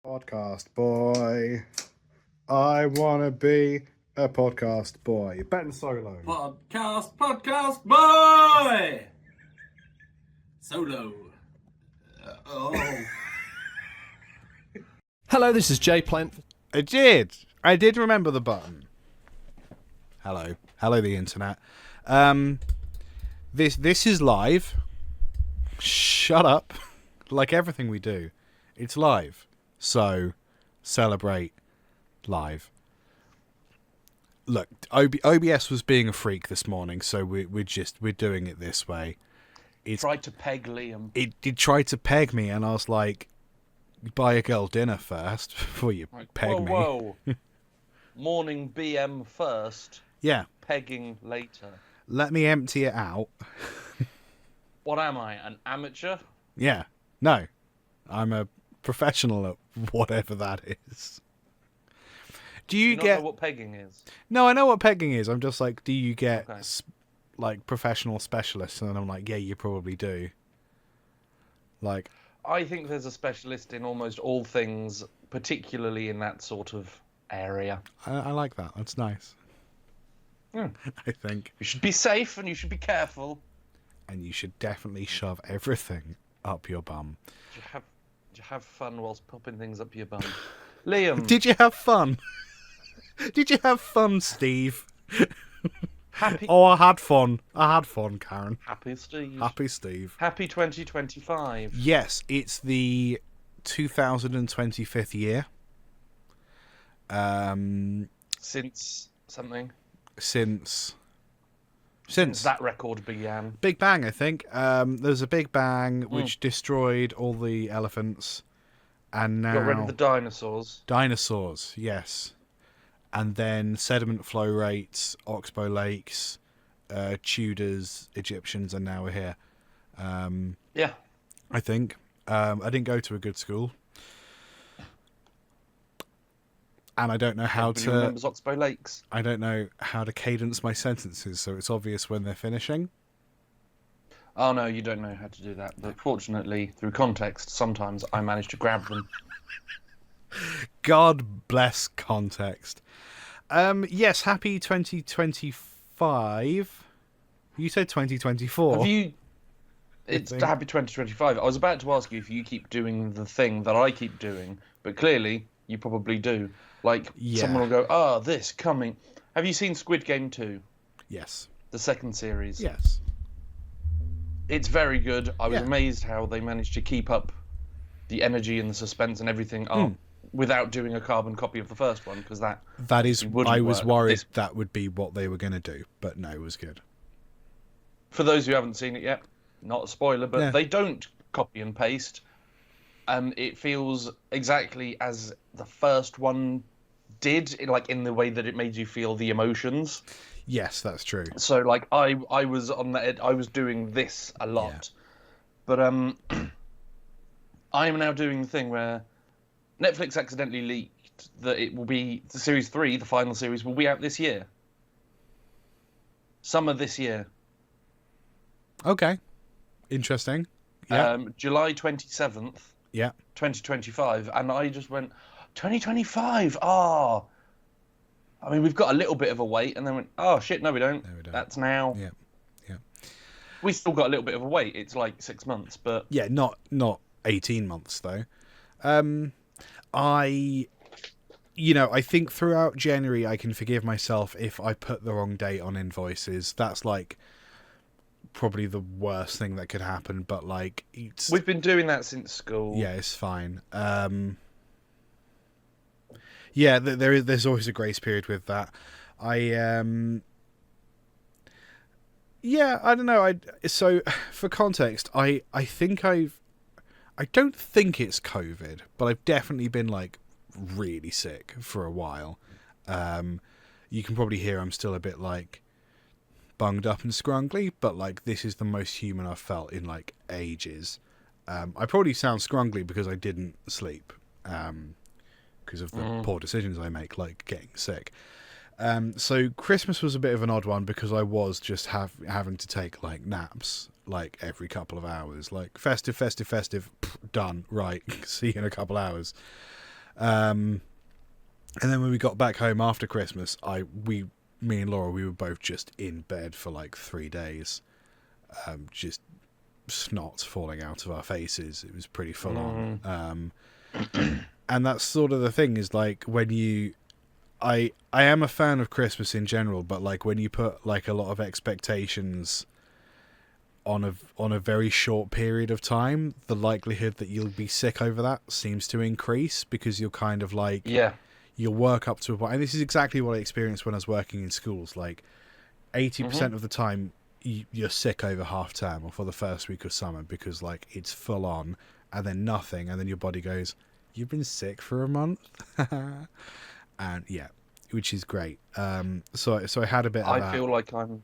Podcast boy. I want to be a podcast boy. Ben Solo. Podcast boy! Solo. Hello, this is Jay Plant. I did remember the button. Hello the internet. This is live. Shut up. Like everything we do, it's live. So celebrate live. Look, OBS was being a freak this morning, so we're doing it this way. It Tried to peg Liam. It did try to peg me, and I was like, buy a girl dinner first before you peg me. Whoa. Morning BM first. Yeah. Pegging later. Let me empty it out. What am I, an amateur? Yeah. No. I'm a professional at whatever that is. Do you not get... know what pegging is? No, I know what pegging is. I'm just like, do you get like professional specialists? And I'm like, yeah, you probably do. Like, I think there's a specialist in almost all things, particularly in that sort of area. I like that. That's nice. I think. You should be safe and you should be careful. And you should definitely shove everything up your bum. Did you have fun whilst popping things up your bum? Liam. Did you have fun? Did you have fun, Steve? Happy. Oh, I had fun. Karen. Happy Steve. Happy Steve. Happy 2025. Yes, it's the 2025th year. Since something. Since that record began. Big Bang, I think. There's a Big Bang which destroyed all the elephants, and now Got rid of the dinosaurs. Dinosaurs, yes. And then sediment flow rates, Oxbow lakes, Tudors, Egyptians, and now we're here. Yeah. I think. I didn't go to a good school. And I don't know how Everybody to... remembers Oxbow Lakes. I don't know how to cadence my sentences, so it's obvious when they're finishing. Oh, no, you don't know how to do that. But fortunately, through context, sometimes I manage to grab them. God bless context. Yes, happy 2025. You said 2024. Have you... It's happy 2025. I was about to ask you if you keep doing the thing that I keep doing, but clearly you probably do. Like, someone will go, this coming. Have you seen Squid Game 2? Yes. The second series? Yes. It's very good. I was amazed how they managed to keep up the energy and the suspense and everything without doing a carbon copy of the first one, because that is. I was work. worried that would be what they were going to do, but no, it was good. For those who haven't seen it yet, not a spoiler, but they don't copy and paste. It feels exactly as the first one did, like in the way that it made you feel the emotions. Yes, that's true. So, like, I was on that. I was doing this a lot, but I am now doing the thing where Netflix accidentally leaked that it will be the series 3, the final series, will be out this year, summer this year. Okay, interesting. July 27th. Yeah. 2025, and I just went 2025. I mean, we've got a little bit of a wait, and then went, oh shit, no, we don't. That's now. Yeah. We still got a little bit of a wait. It's like 6 months, but not 18 months though. I think throughout January I can forgive myself if I put the wrong date on invoices. That's like probably the worst thing that could happen, but like we've been doing that since school. Yeah, it's fine. There's always a grace period with that. I don't know. So for context, I don't think it's COVID, but I've definitely been like really sick for a while. You can probably hear I'm still a bit like bunged up and scrungly, but like this is the most human I've felt in like ages. I probably sound scrungly because I didn't sleep, because of the poor decisions I make, like getting sick. So Christmas was a bit of an odd one because I was just having to take like naps like every couple of hours, like festive, done, right, see you in a couple hours. And then when we got back home after Christmas, me and Laura, we were both just in bed for like 3 days, just snot falling out of our faces. It was pretty full on. And that's sort of the thing, is like when I am a fan of Christmas in general, but like when you put like a lot of expectations on a very short period of time, the likelihood that you'll be sick over that seems to increase, because you'll kind of like, you'll work up to a point. And this is exactly what I experienced when I was working in schools. Like 80% of the time you're sick over half term or for the first week of summer, because like it's full on, and then nothing, and then your body goes, you've been sick for a month. And yeah, which is great. So I had a bit of I feel like I'm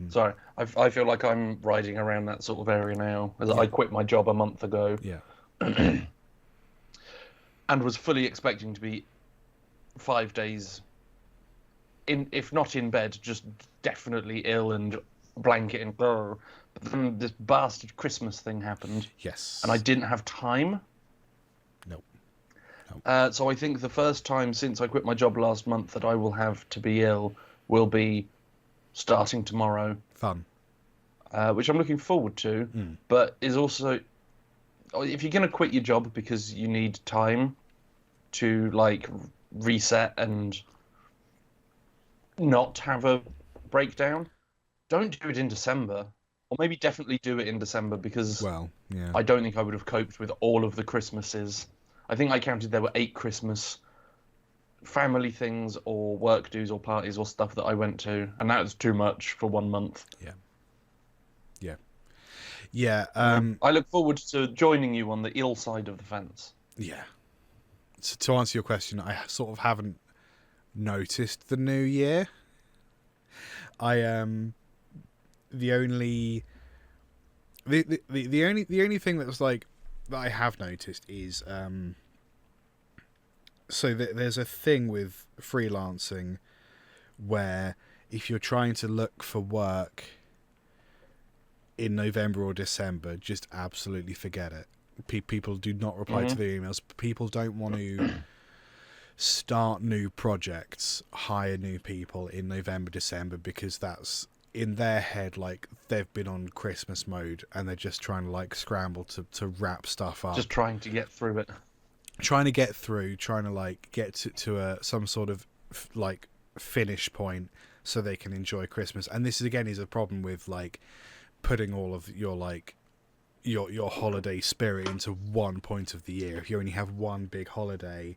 sorry. I feel like I'm riding around that sort of area now, as I quit my job a month ago. Yeah. And was fully expecting to be 5 days in, if not in bed, just definitely ill and blanket and brr. But then this bastard Christmas thing happened. Yes. And I didn't have time. Nope. So I think the first time since I quit my job last month that I will have to be ill will be starting tomorrow. Fun. Which I'm looking forward to, but is also, if you're going to quit your job because you need time to like reset and not have a breakdown, don't do it in December. Or maybe definitely do it in December, because I don't think I would have coped with all of the Christmases. I think I counted there were 8 Christmas family things or work dues or parties or stuff that I went to, and that was too much for 1 month. Yeah. I look forward to joining you on the ill side of the fence. Yeah. So to answer your question, I sort of haven't noticed the new year. The only thing that was like that I have noticed is so there's a thing with freelancing where if you're trying to look for work in November or December, just absolutely forget it. People do not reply to their emails. People don't want to start new projects, hire new people in November, December, because that's in their head like they've been on Christmas mode and they're just trying to like scramble to wrap stuff up. Just trying to get through it. Trying to like get to some sort of like finish point so they can enjoy Christmas. And this is a problem with like putting all of your like your holiday spirit into one point of the year. If you only have one big holiday,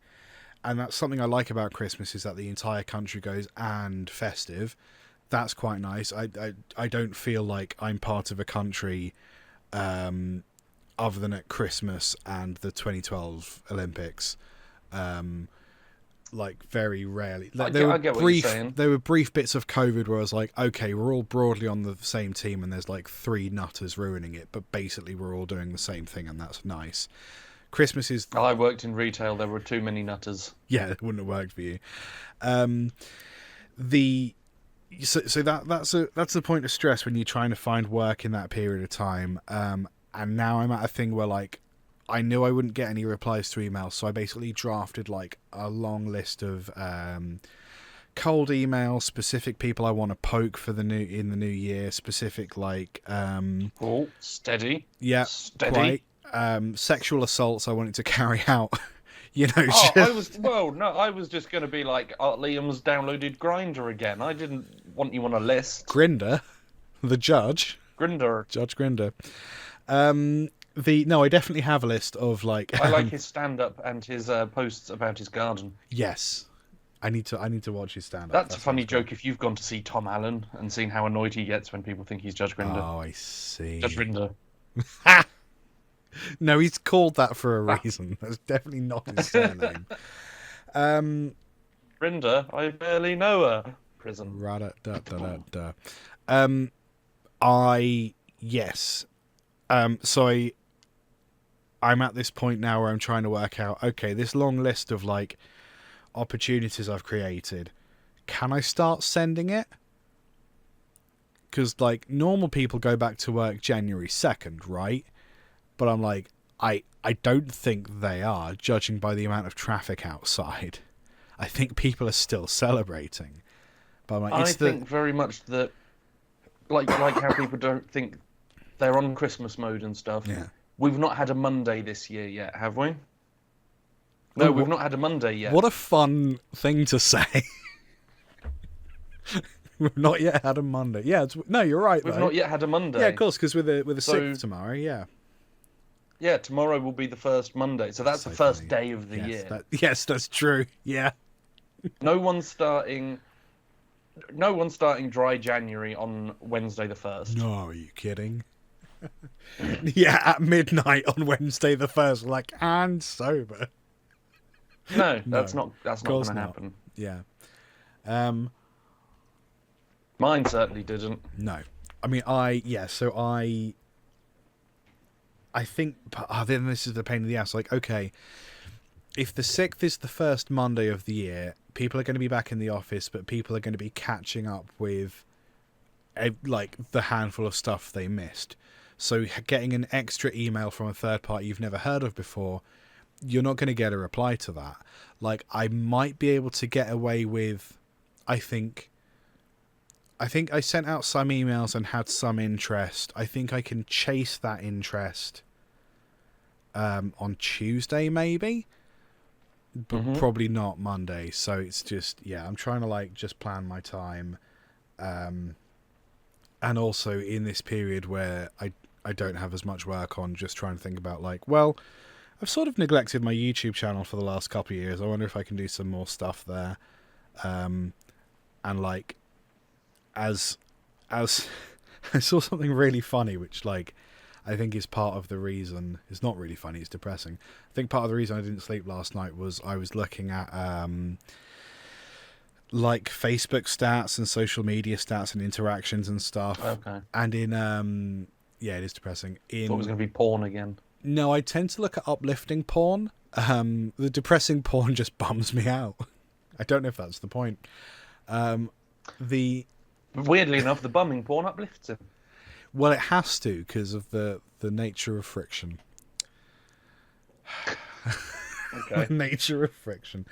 and that's something I like about Christmas, is that the entire country goes and festive. That's quite nice. I don't feel like I'm part of a country other than at Christmas and the 2012 Olympics. Like very rarely. There were brief bits of COVID where I was like, okay, we're all broadly on the same team and there's like 3 nutters ruining it, but basically we're all doing the same thing, and that's nice. Christmas is... I worked in retail. There were too many nutters. Yeah, it wouldn't have worked for you. So that's a point of stress when you're trying to find work in that period of time. And now I'm at a thing where like I knew I wouldn't get any replies to emails, so I basically drafted like a long list of cold emails, specific people I want to poke for in the new year, specific like steady. Yeah, steady. Quite, sexual assaults I wanted to carry out. You know, I was just going to be like, Liam's downloaded Grindr again. I didn't want you on a list. Grinder, the judge. Judge Grinder. I definitely have a list of like. I like his stand-up and his posts about his garden. Yes, I need to watch his stand-up. That's a funny joke if you've gone to see Tom Allen and seen how annoyed he gets when people think he's Judge Grinder. Oh, I see. Judge Grinder. No, he's called that for a reason. That's definitely not his surname. Grinder, I barely know her. Prison. So I'm at this point now where I'm trying to work out, okay, this long list of like opportunities I've created, can I start sending it? Because like normal people go back to work January 2nd, right? But I'm like, I I don't think they are, judging by the amount of traffic outside. I think people are still celebrating. But I'm like, I think very much that, like how people don't think they're on Christmas mode and stuff. Yeah. We've not had a Monday this year yet, have we? No, we've not had a Monday yet. What a fun thing to say. We've not yet had a Monday. Yeah, no, you're right. We've not yet had a Monday. Yeah, of course, because with the 6th tomorrow, yeah. Yeah, tomorrow will be the first Monday, so that's the first funny. Day of the year. Yes, that's true. Yeah. No one's starting dry January on Wednesday the 1st. No, are you kidding? Yeah, at midnight on Wednesday the 1st, like, and sober. No, that's not going to happen. Yeah. Mine certainly didn't. No. I mean, I think, then this is the pain in the ass. Like, okay, if the 6th is the first Monday of the year, people are going to be back in the office, but people are going to be catching up with, like, the handful of stuff they missed. So getting an extra email from a third party you've never heard of before, you're not going to get a reply to that. Like, I might be able to get away with, I think I sent out some emails and had some interest. I think I can chase that interest on Tuesday, maybe, but probably not Monday. So it's just, I'm trying to like just plan my time, and also in this period where I don't have as much work on, just trying to think about like, well, I've sort of neglected my YouTube channel for the last couple of years. I wonder if I can do some more stuff there, and like, as I saw something really funny, which like I think is part of the reason. It's not really funny, it's depressing. I think part of the reason I didn't sleep last night was I was looking at like Facebook stats and social media stats and interactions and stuff. Okay. And in it is depressing. Thought it was going to be porn again. No, I tend to look at uplifting porn. The depressing porn just bums me out. I don't know if that's the point. Weirdly enough, the bumming porn uplifts him. Well, it has to because of the nature of friction. Okay. The nature of friction.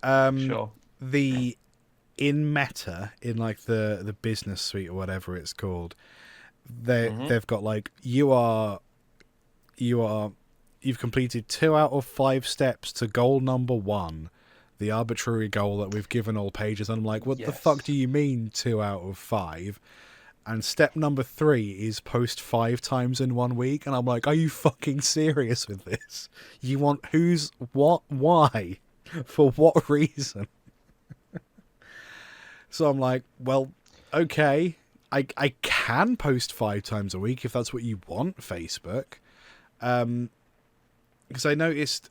Sure. In Meta, in like the business suite or whatever it's called, they've got like you've completed 2 out of 5 steps to goal number 1. The arbitrary goal that we've given all pages. And I'm like, what the fuck do you mean 2 out of 5? And step number 3 is post 5 times in 1 week. And I'm like, are you fucking serious with this? You want who's, what, why? For what reason? So I'm like, well, okay, I can post 5 times a week if that's what you want, Facebook. Because I noticed...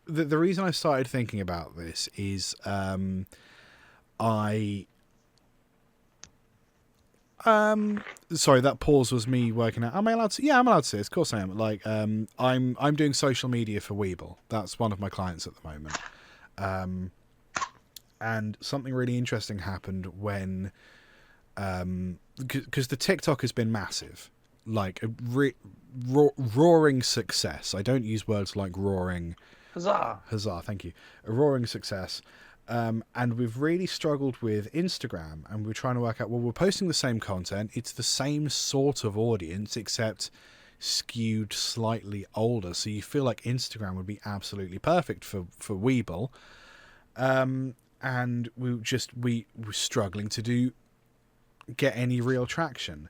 The reason I started thinking about this is sorry, that pause was me working out. Am I allowed to? Yeah, I'm allowed to say this. Of course I am. Like, I'm doing social media for Weeble. That's one of my clients at the moment. And something really interesting happened when, because the TikTok has been massive, like a roaring success. I don't use words like roaring. Huzzah, thank you. A roaring success. And we've really struggled with Instagram, and we're trying to work out, well, we're posting the same content. It's the same sort of audience, except skewed slightly older. So you feel like Instagram would be absolutely perfect for Weeble. And we were struggling to get any real traction.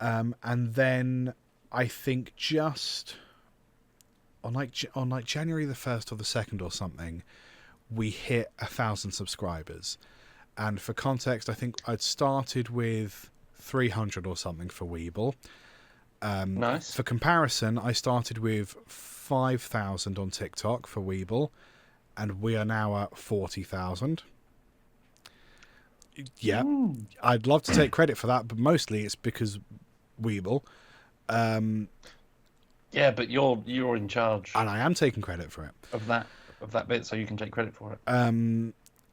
And then I think just... on January the 1st or the 2nd or something, we hit 1,000 subscribers. And for context, I think I'd started with 300 or something for Weeble. Nice. For comparison, I started with 5,000 on TikTok for Weeble, and we are now at 40,000. Yeah, I'd love to take credit for that, but mostly it's because Weeble. Yeah, but you're in charge, and I am taking credit for it of that bit, so you can take credit for it.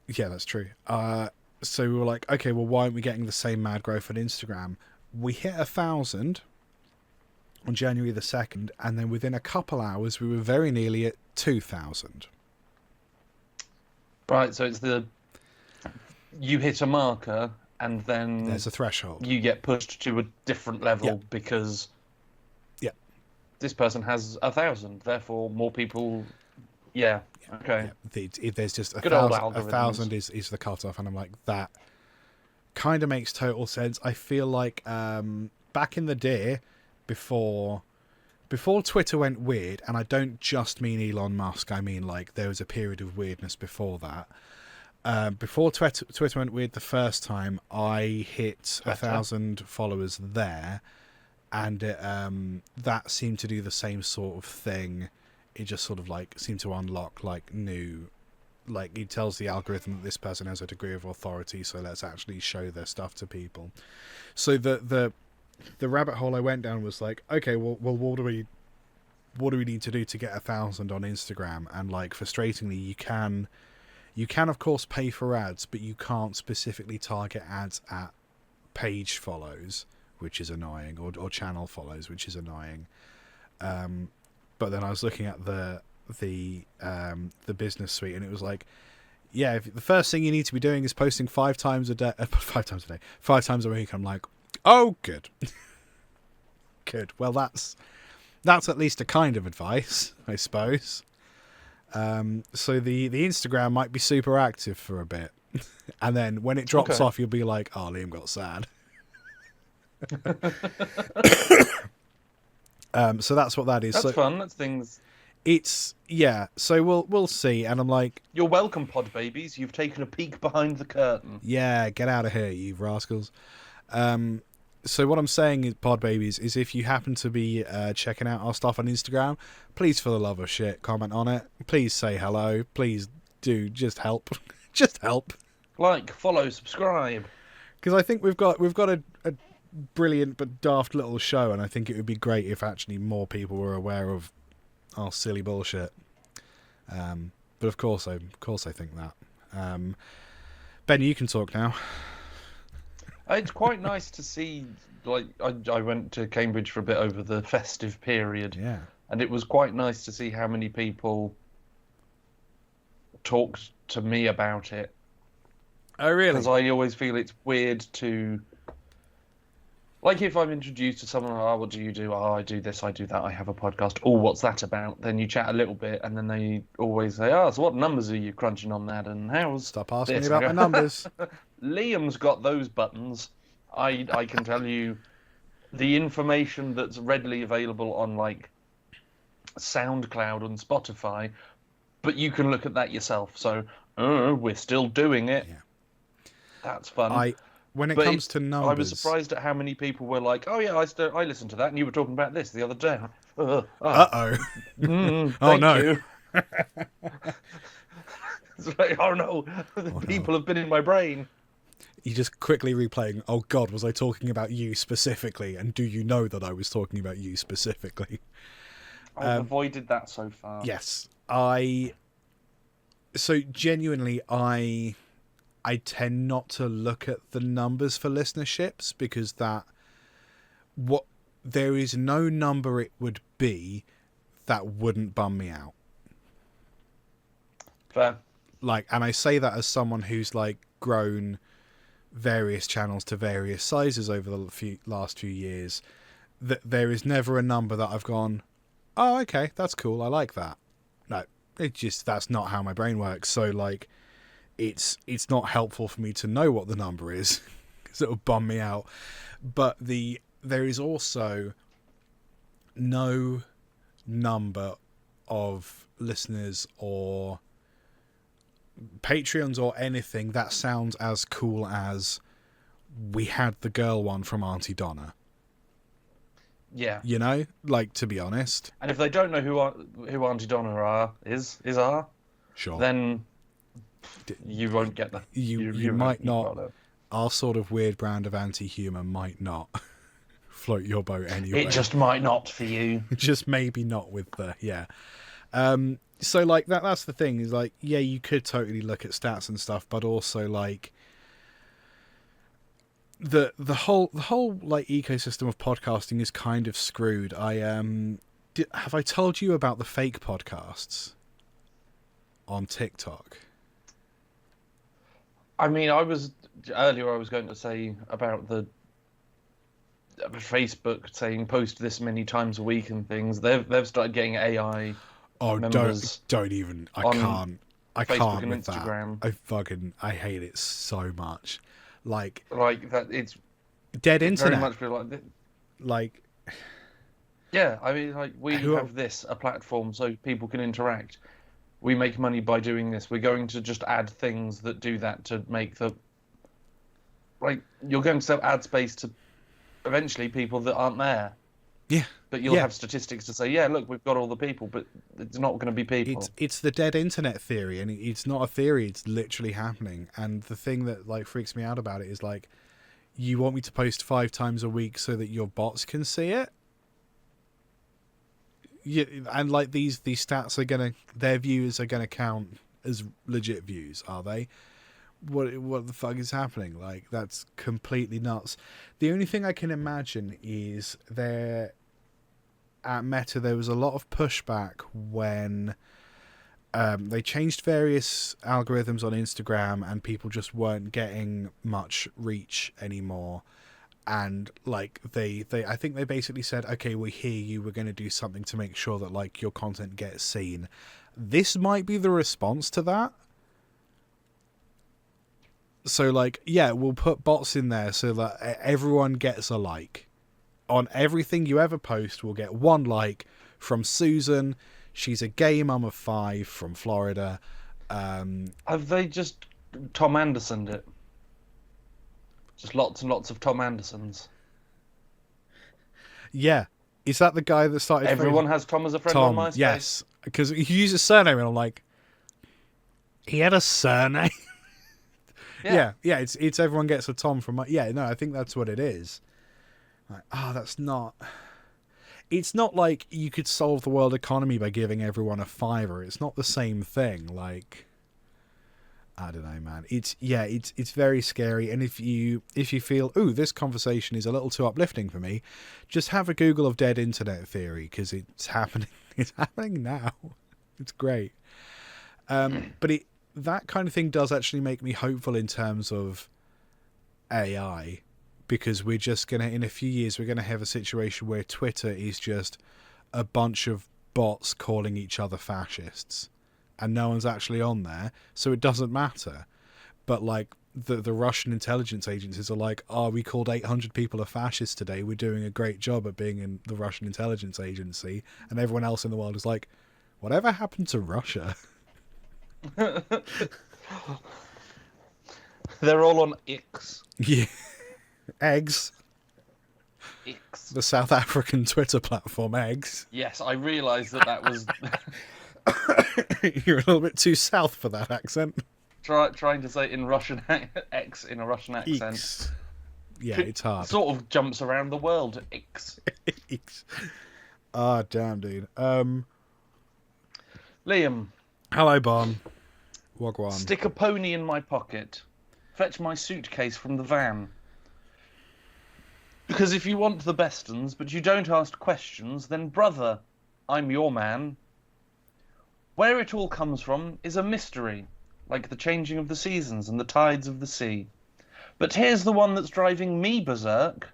Yeah, that's true. So we were like, okay, well, why aren't we getting the same mad growth on Instagram? We hit 1,000. on January the 2nd, and then within a couple hours we were very nearly at 2,000. Right, so it's you hit a marker and then There's a threshold. you get pushed to a different level because this person has 1,000, therefore more people. Yeah. Okay. There's just Good old 1,000 is the cutoff, and I'm like, that kind of makes total sense. I feel like back in the day, before Twitter went weird, and I don't just mean Elon Musk, I mean like there was a period of weirdness before that. Before Twitter went weird the first time, I hit 1,000 followers there, and that seemed to do the same sort of thing. It just sort of like seemed to unlock like new, like it tells the algorithm that this person has a degree of authority, so let's actually show their stuff to people. So the rabbit hole I went down was like, okay, well what do we need to do to get 1,000 on Instagram? And like, frustratingly, you can of course pay for ads, but you can't specifically target ads at page follows, which is annoying, or channel follows, which is annoying. But then I was looking at the business suite, and it was like, yeah, the first thing you need to be doing is posting 5 times a day, 5 times a week. I'm like, oh, good. Good. Well, that's at least a kind of advice, I suppose. So the Instagram might be super active for a bit, and then when it drops off, you'll be like, oh, Liam got sad. So that's what that is. That's fun. That's things. It's So we'll see. And I'm like, you're welcome, pod babies. You've taken a peek behind the curtain. Yeah, get out of here, you rascals. So what I'm saying is, pod babies, is if you happen to be checking out our stuff on Instagram, please, for the love of shit, comment on it. Please say hello. Please do. Just help. Just help. Like, follow, subscribe. Because I think we've got a brilliant but daft little show, and I think it would be great if actually more people were aware of our silly bullshit. But of course I think that. Ben, you can talk now. It's quite nice to see. Like, I went to Cambridge for a bit over the festive period, and it was quite nice to see how many people talked to me about it. Oh, really? Because I always feel it's weird to. Like, if I'm introduced to someone, oh, what do you do? Oh, I do this, I do that, I have a podcast. Oh, what's that about? Then you chat a little bit, and then they always say, oh, so what numbers are you crunching on that? And how's Stop asking me about my numbers. Liam's got those buttons. I can tell you the information that's readily available on, like, SoundCloud and Spotify, but you can look at that yourself. So, we're still doing it. Yeah. That's fun. When it comes to numbers, I was surprised at how many people were like, "Oh yeah, I listened to that, and you were talking about this the other day." Oh no! You. It's like, oh no, people have been in my brain. You just quickly replaying. Oh God, was I talking about you specifically? And do you know that I was talking about you specifically? I've avoided that so far. Yes, So genuinely, I tend not to look at the numbers for listenerships, because there is no number it would be that wouldn't bum me out. Fair. Like, and I say that as someone who's like grown various channels to various sizes over the last few years. That there is never a number that I've gone, oh, okay, that's cool, I like that. No, that's not how my brain works. So like, it's not helpful for me to know what the number is, because it'll bum me out. But there is also no number of listeners or Patreons or anything that sounds as cool as we had the girl one from Auntie Donna. Yeah. You know, like, to be honest. And if they don't know who Auntie Donna is, sure, then you won't get that. You might not. Our sort of weird brand of anti-humor might not float your boat anyway. It just might not for you. Just maybe not with the so like that's the thing, is like, yeah, you could totally look at stats and stuff, but also like the whole like ecosystem of podcasting is kind of screwed. Have I told you about the fake podcasts on TikTok? I mean, I was going to say about the Facebook saying post this many times a week and things. They've started getting AI members. Don't even. I Facebook can't and with Instagram. that. I hate it so much. Like that, it's dead internet. very much feel like like yeah. I mean, like we have a platform so people can interact. We make money by doing this. We're going to just add things that do that to make you're going to sell ad space to eventually people that aren't there. Yeah. But you'll have statistics to say, yeah, look, we've got all the people, but it's not going to be people. It's the dead internet theory, and it's not a theory, it's literally happening. And the thing that like freaks me out about it is like, you want me to post 5 times a week so that your bots can see it? Yeah, and like these stats their views are gonna count as legit views, are they? What the fuck is happening? Like, that's completely nuts. The only thing I can imagine is at Meta there was a lot of pushback when they changed various algorithms on Instagram and people just weren't getting much reach anymore. And like I think they basically said, okay, we hear you, we're going to do something to make sure that like your content gets seen. This might be the response to that. So like, yeah, we'll put bots in there so that everyone gets a like. On everything you ever post, we'll get 1 like from Susan. She's a gay mum of 5 from Florida. Have they just Tom Andersoned it? Just lots and lots of Tom Andersons. Yeah. Is that the guy that started... Everyone has Tom as a friend on MySpace? Yes. Because he used a surname and I'm like... He had a surname? Yeah, it's everyone gets a Tom from... Yeah, no, I think that's what it is. Like, that's not... It's not like you could solve the world economy by giving everyone a $5. It's not the same thing. Like... I don't know, man. It's very scary. And if you feel, ooh, this conversation is a little too uplifting for me, just have a Google of dead internet theory, because it's happening. It's happening now. It's great. But that kind of thing does actually make me hopeful in terms of AI, because we're just gonna, in a few years, we're gonna have a situation where Twitter is just a bunch of bots calling each other fascists. And no one's actually on there, so it doesn't matter. But like the Russian intelligence agencies are like, we called 800 people a fascist today. We're doing a great job at being in the Russian intelligence agency. And everyone else in the world is like, whatever happened to Russia? They're all on X. Yeah. Eggs. X. The South African Twitter platform, Eggs. Yes, I realised that was... You're a little bit too south for that accent. Trying to say in Russian X in a Russian accent. Eeks. Yeah, it's hard. Sort of jumps around the world. X. Eeks. Damn, dude. Liam. Hello, Bon. Wagwan. Stick a pony in my pocket. Fetch my suitcase from the van. Because if you want the best uns, but you don't ask questions, then brother, I'm your man. Where it all comes from is a mystery, like the changing of the seasons and the tides of the sea. But here's the one that's driving me berserk.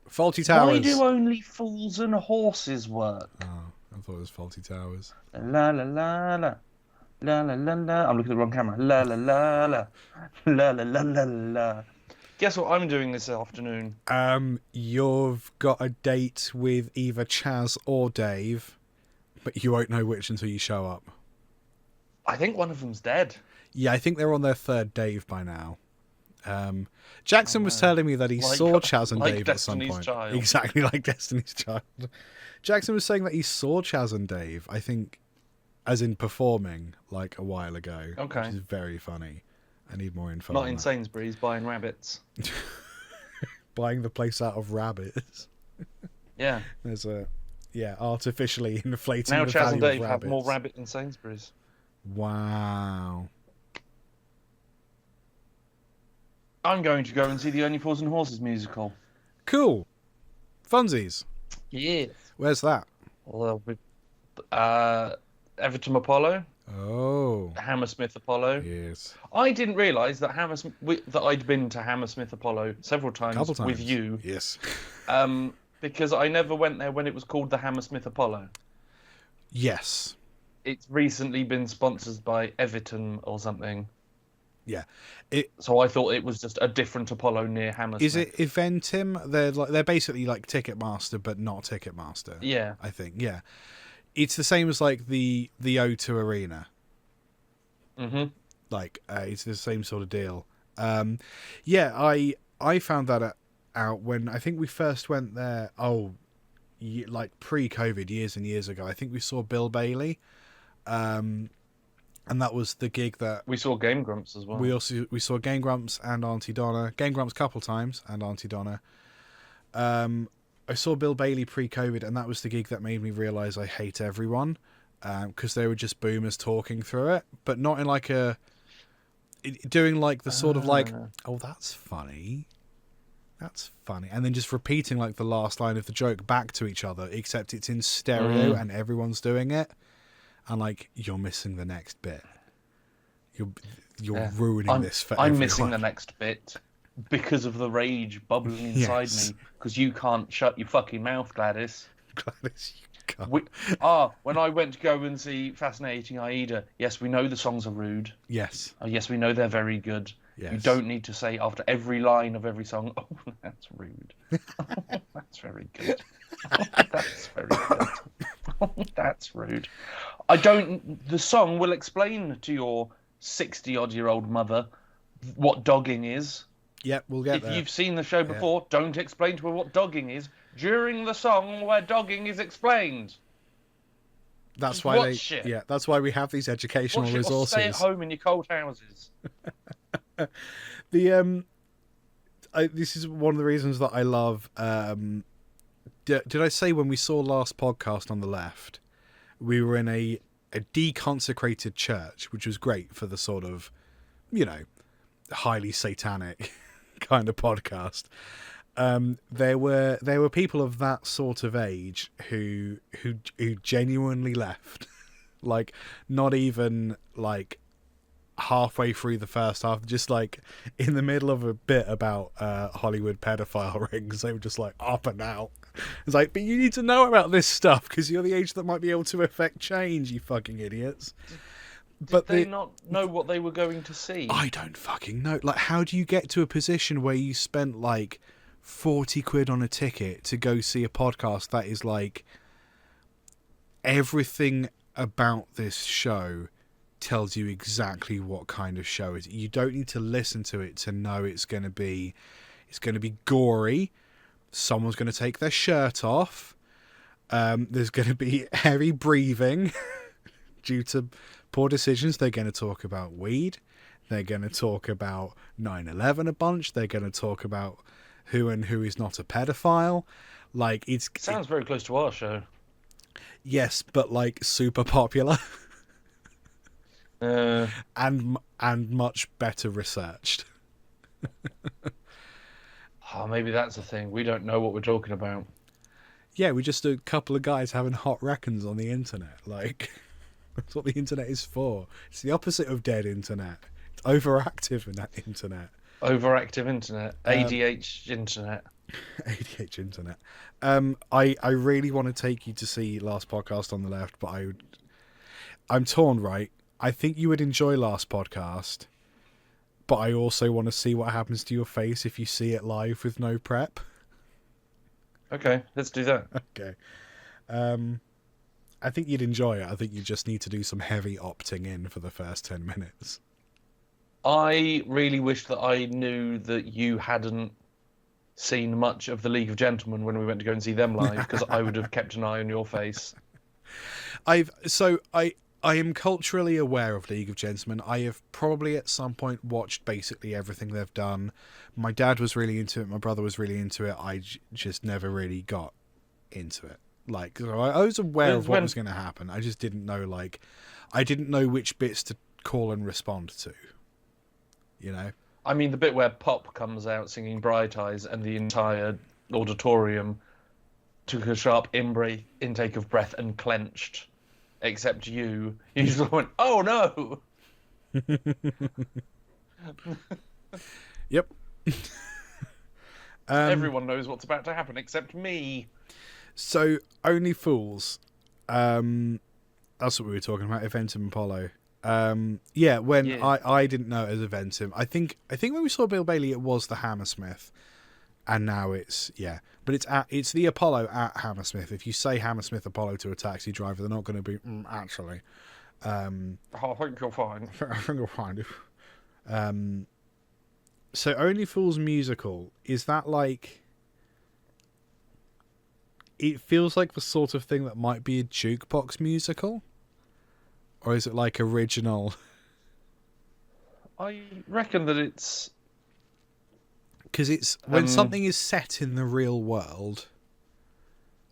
Faulty Towers. Why do only fools and horses work? Oh, I thought it was Faulty Towers. La la la la. La la la la. I'm looking at the wrong camera. La la la la. La la la la la. Guess what I'm doing this afternoon? You've got a date with either Chaz or Dave, but you won't know which until you show up. I think one of them's dead. Yeah, I think they're on their 3rd Dave by now. Jackson was telling me that he saw Chaz and Dave at some point. Child. Exactly like Destiny's Child. Jackson was saying that he saw Chaz and Dave, I think, as in performing, like a while ago. Okay. Which is very funny. I need more info. Not in Sainsbury's, buying rabbits. Buying the place out of rabbits. Yeah. There's artificially inflating now the Chaz value and Dave of have rabbits. more rabbit than Sainsbury's. Wow. I'm going to go and see the Only Fools and Horses musical. Cool. Funsies. Yes. Where's that? Well, Everton Apollo, Oh. Hammersmith Apollo. Yes. I didn't realise that that I'd been to Hammersmith Apollo several times, Couple times. with you. Yes. Because I never went there when it was called the Hammersmith Apollo. Yes. It's recently been sponsored by Everton or something. Yeah. So I thought it was just a different Apollo near Hammersmith. Is it Eventim? They're basically like Ticketmaster, but not Ticketmaster. Yeah. I think. Yeah. It's the same as like the O2 Arena. Mm-hmm. Like it's the same sort of deal. Yeah, I found that out when I think we first went there. Oh, like pre-COVID, years and years ago. I think we saw Bill Bailey, and that was the gig that we saw. Game Grumps as well. We saw Game Grumps and Auntie Donna. Game Grumps a couple times and Auntie Donna. I saw Bill Bailey pre-COVID, and that was the gig that made me realise I hate everyone, because they were just boomers talking through it, but not in like doing like the sort of like, oh, that's funny, and then just repeating like the last line of the joke back to each other, except it's in stereo and everyone's doing it, and like you're missing the next bit. You're ruining this for everyone. I'm missing the next bit. Because of the rage bubbling inside me, because you can't shut your fucking mouth, Gladys. Gladys, you can't. When I went to go and see Fascinating Aida, yes, we know the songs are rude. Yes. Oh, yes, we know they're very good. Yes. You don't need to say after every line of every song, oh, that's rude. That's very good. That's very good. That's rude. The song will explain to your 60-odd-year-old mother what dogging is. Yep, we'll get there. If you've seen the show before, don't explain to her what dogging is during the song where dogging is explained. That's why that's why we have these educational resources. Stay at home in your cold houses. This is one of the reasons that I love. Did I say when we saw last podcast on the left, we were in a deconsecrated church, which was great for the sort of, highly satanic kind of podcast. There were people of that sort of age who genuinely left, like not even like halfway through the first half, just like in the middle of a bit about Hollywood pedophile rings, they were just like up and out. It's like, but you need to know about this stuff because you're the age that might be able to affect change, you fucking idiots. Did they not know what they were going to see? I don't fucking know. Like, how do you get to a position where you spent like 40 quid on a ticket to go see a podcast that is like everything about this show tells you exactly what kind of show it is. You don't need to listen to it to know it's going to be gory. Someone's going to take their shirt off. There's going to be heavy breathing due to poor decisions. They're going to talk about weed. They're going to talk about 9/11 a bunch. They're going to talk about who and who is not a pedophile. Like it sounds very close to our show. Yes, but like super popular. And much better researched. Maybe that's the thing. We don't know what we're talking about. Yeah, we're just a couple of guys having hot reckons on the internet. Like, that's what the internet is for. It's the opposite of dead internet. It's overactive in that internet. Overactive internet. ADH internet. ADH internet. I really want to take you to see Last Podcast on the Left, but I'm torn, right? I think you would enjoy Last Podcast, but I also want to see what happens to your face if you see it live with no prep. Okay, let's do that. Okay. I think you'd enjoy it. I think you just need to do some heavy opting in for the first 10 minutes. I really wish that I knew that you hadn't seen much of the League of Gentlemen when we went to go and see them live, because I would have kept an eye on your face. I am culturally aware of League of Gentlemen. I have probably at some point watched basically everything they've done. My dad was really into it. My brother was really into it. I just never really got into it. Like, I was aware of what was going to happen. I just didn't know, like, I didn't know which bits to call and respond to. You know? I mean, the bit where Pop comes out singing Bright Eyes and the entire auditorium took a sharp intake of breath and clenched, except you. You just went, "Oh no!" Yep. Everyone knows what's about to happen except me. So, Only Fools. That's what we were talking about, Eventim Apollo. When I didn't know it as Eventim. I think when we saw Bill Bailey, it was the Hammersmith, and now it's but it's the Apollo at Hammersmith. If you say Hammersmith Apollo to a taxi driver, they're not going to be actually. I think you'll find. I think you'll find it. So Only Fools musical, is that like? It feels like the sort of thing that might be a jukebox musical, or is it like original? I reckon that it's Because it's when something is set in the real world.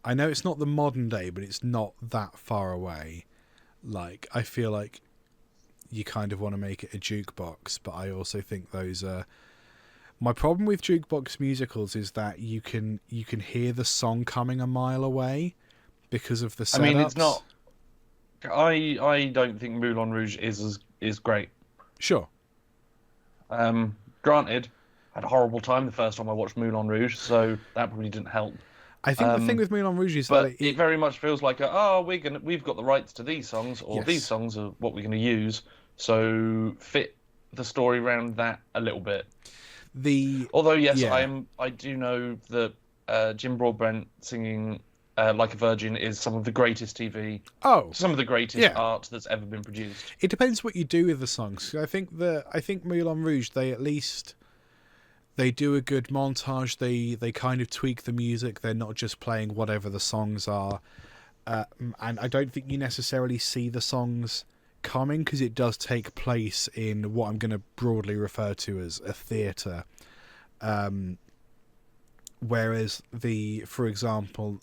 I know it's not the modern day, but it's not that far away. Like, I feel like you kind of want to make it a jukebox, but I also think those are. My problem with jukebox musicals is that you can hear the song coming a mile away because of the setups. I mean, it's not. I don't think Moulin Rouge is great. Sure. Granted, I had a horrible time the first time I watched Moulin Rouge, so that probably didn't help. I think the thing with Moulin Rouge is that that it very much feels like we've got the rights to these songs, or these songs are what we're going to use, so fit the story around that a little bit. Although yes, I do know that Jim Broadbent singing Like a Virgin is some of the greatest TV. Some of the greatest art that's ever been produced. It depends what you do with the songs. I think Moulin Rouge, they do a good montage. They kind of tweak the music. They're not just playing whatever the songs are. And I don't think you necessarily see the songs coming because it does take place in what I'm going to broadly refer to as a theatre. Whereas for example,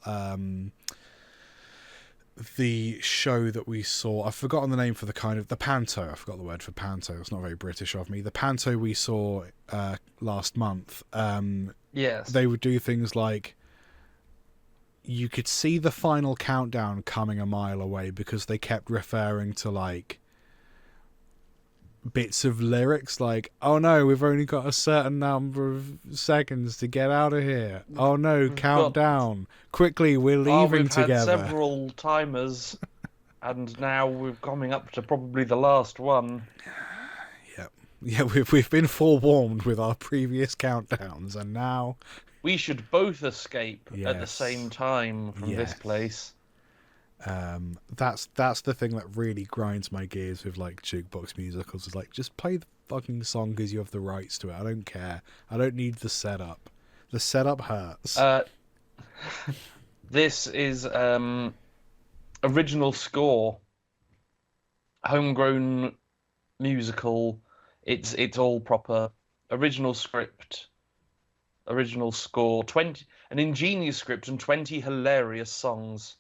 the show that we saw, I've forgotten the name for the panto. I forgot the word for panto. It's not very British of me. The panto we saw last month. Yes. They would do things like you could see the final countdown coming a mile away because they kept referring to like bits of lyrics like, oh no, we've only got a certain number of seconds to get out of here. Oh no, countdown. Quickly, we're leaving together. We've had several timers and now we're coming up to probably the last one. Yeah, we've been forewarned with our previous countdowns and now we should both escape at the same time from this place. That's the thing that really grinds my gears with like jukebox musicals. Is like, just play the fucking song because you have the rights to it. I don't care. I don't need the setup. The setup hurts. This is original score, homegrown musical. It's all proper original script. Original score, an ingenious script and 20 hilarious songs.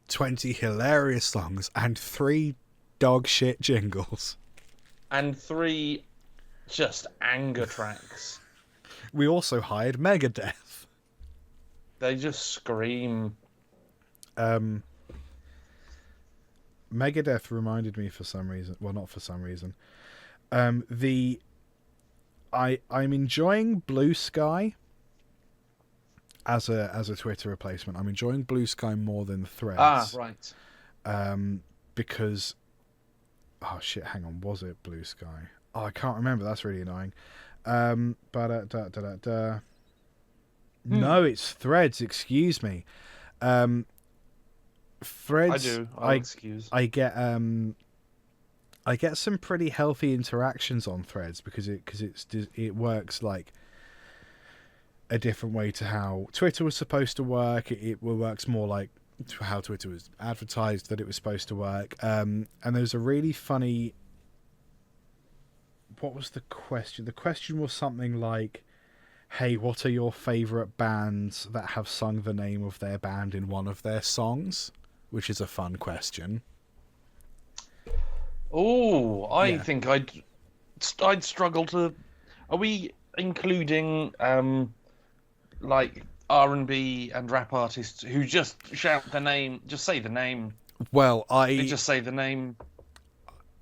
20 hilarious songs and 3 dog shit jingles. And 3 just anger tracks. We also hired Megadeth. They just scream. Megadeth reminded me for some reason. Well, not for some reason. I'm enjoying Blue Sky as a Twitter replacement. I'm enjoying Blue Sky more than Threads. Right. Because hang on, was it Blue Sky? Oh, I can't remember. That's really annoying. No, it's Threads. Excuse me. Threads. I get some pretty healthy interactions on Threads because it works like a different way to how Twitter was supposed to work. It works more like how Twitter was advertised that it was supposed to work. And there's a really funny. What was the question? The question was something like, "Hey, what are your favorite bands that have sung the name of their band in one of their songs?" Which is a fun question. Oh, I think I'd struggle to Are we including like R&B and rap artists who just shout the name, just say the name? Well, They just say the name.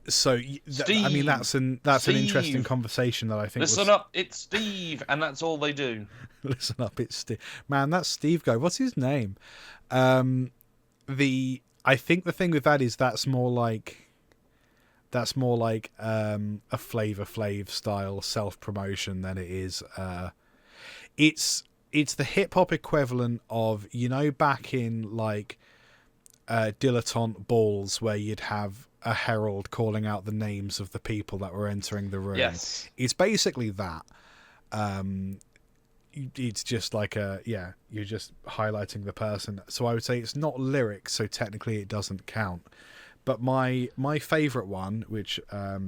So I mean, Steve. that's an interesting Steve. conversation that I think Listen up, it's Steve, and that's all they do. Listen up, it's Steve. Man, that's Steve guy. What's his name? I think the thing with that is that's more like a Flavor Flav style self promotion than it is. It's the hip hop equivalent of, you know, back in like dilettante balls where you'd have a herald calling out the names of the people that were entering the room. Yes. It's basically that. It's just like you're just highlighting the person. So I would say it's not lyrics, so technically it doesn't count. But my favourite one, which I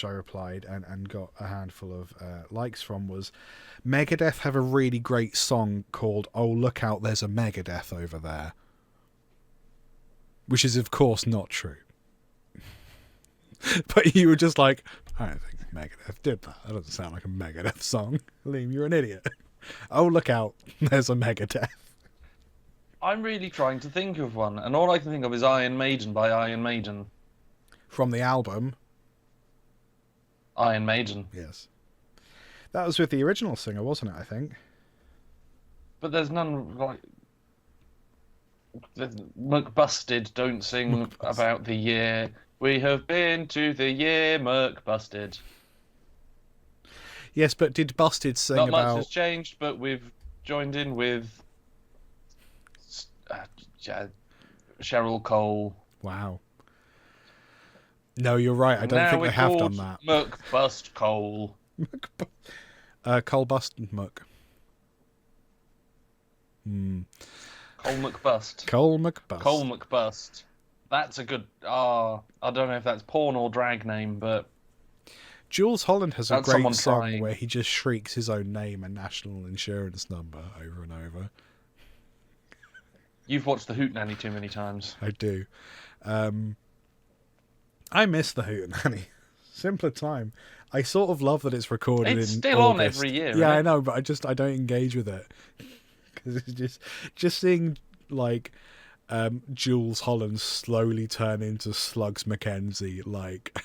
replied and got a handful of likes from, was Megadeth have a really great song called "Oh Look Out, There's a Megadeth Over There," which is of course not true. But you were just like, I don't think Megadeth did that. That doesn't sound like a Megadeth song. Liam, you're an idiot. Oh, look out. There's a Megadeth. I'm really trying to think of one, and all I can think of is Iron Maiden by Iron Maiden. From the album. Iron Maiden. Yes. That was with the original singer, wasn't it, I think? But there's none like... McBusted don't sing about the year. We have been to the year McBusted. Yes, but did Busted sing Not about... much has changed, but we've joined in with Cheryl Cole. Wow. No, you're right. I don't think they have done that. McBust Cole. Cole Bust Muck. Cole McBust. Cole McBust. Cole McBust. That's a good... I don't know if that's porn or drag name, but... Jules Holland has a great song trying. where he just shrieks his own name and national insurance number over and over. You've watched The Hootenanny too many times. I do. I miss The Hootenanny. Simpler time. I sort of love that it's recorded it's in still August. on every year, Yeah, right? I know, but I don't engage with it. Because it's just seeing, like... Jules Holland slowly turn into Slugs Mackenzie, like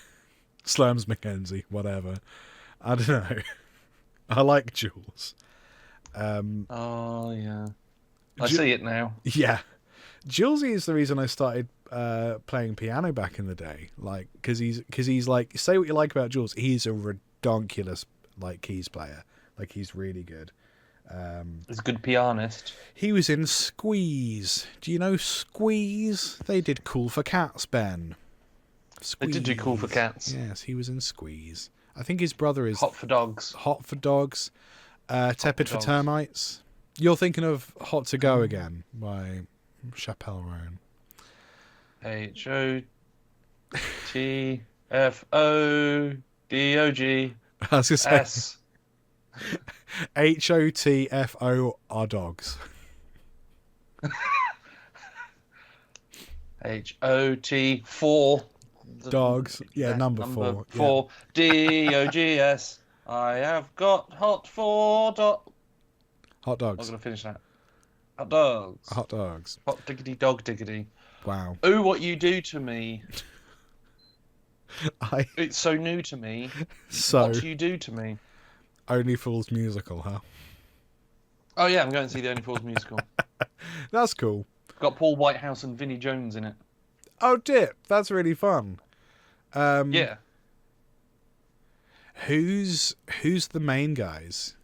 Slurms Mackenzie, whatever. I don't know. I like Jules. Oh yeah, I see it now. Yeah, Julesy is the reason I started playing piano back in the day. Like, because he's like, say what you like about Jules, he's a redonkulous like keys player. Like, he's really good. He's a good pianist. He was in Squeeze. Do you know Squeeze? They did Cool for Cats, Ben. Squeeze. They did do Cool for Cats. Yes, he was in Squeeze. I think his brother is Hot for Dogs. Hot for Dogs. Tepid for Termites. You're thinking of Hot to Go Again by Chappelle Roan. HOTFODOG. I was going to say HOTFO are dogs. HOT4 dogs. Yeah, number 4. 4 DOGS. I have got hot for Hot dogs. I was going to finish that. Hot dogs. Hot dogs. Hot diggity dog diggity. Wow. Oh, what you do to me. It's so new to me. So what you do to me. Only Fools musical, huh? Oh yeah, I'm going to see the Only Fools musical. That's cool. Got Paul Whitehouse and Vinnie Jones in it. Oh, dip. That's really fun. Yeah. Who's the main guys?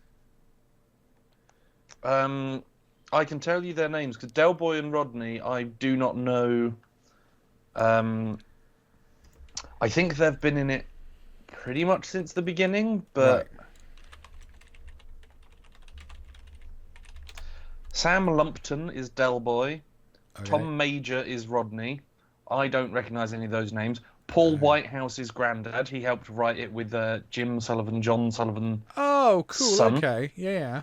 I can tell you their names because Del Boy and Rodney, I do not know. I think they've been in it pretty much since the beginning, but Right. Sam Lumpton is Del Boy. Okay. Tom Major is Rodney. I don't recognise any of those names. Paul Whitehouse is Grandad. He helped write it with Jim Sullivan, John Sullivan. Oh, cool. Son. Okay. Yeah.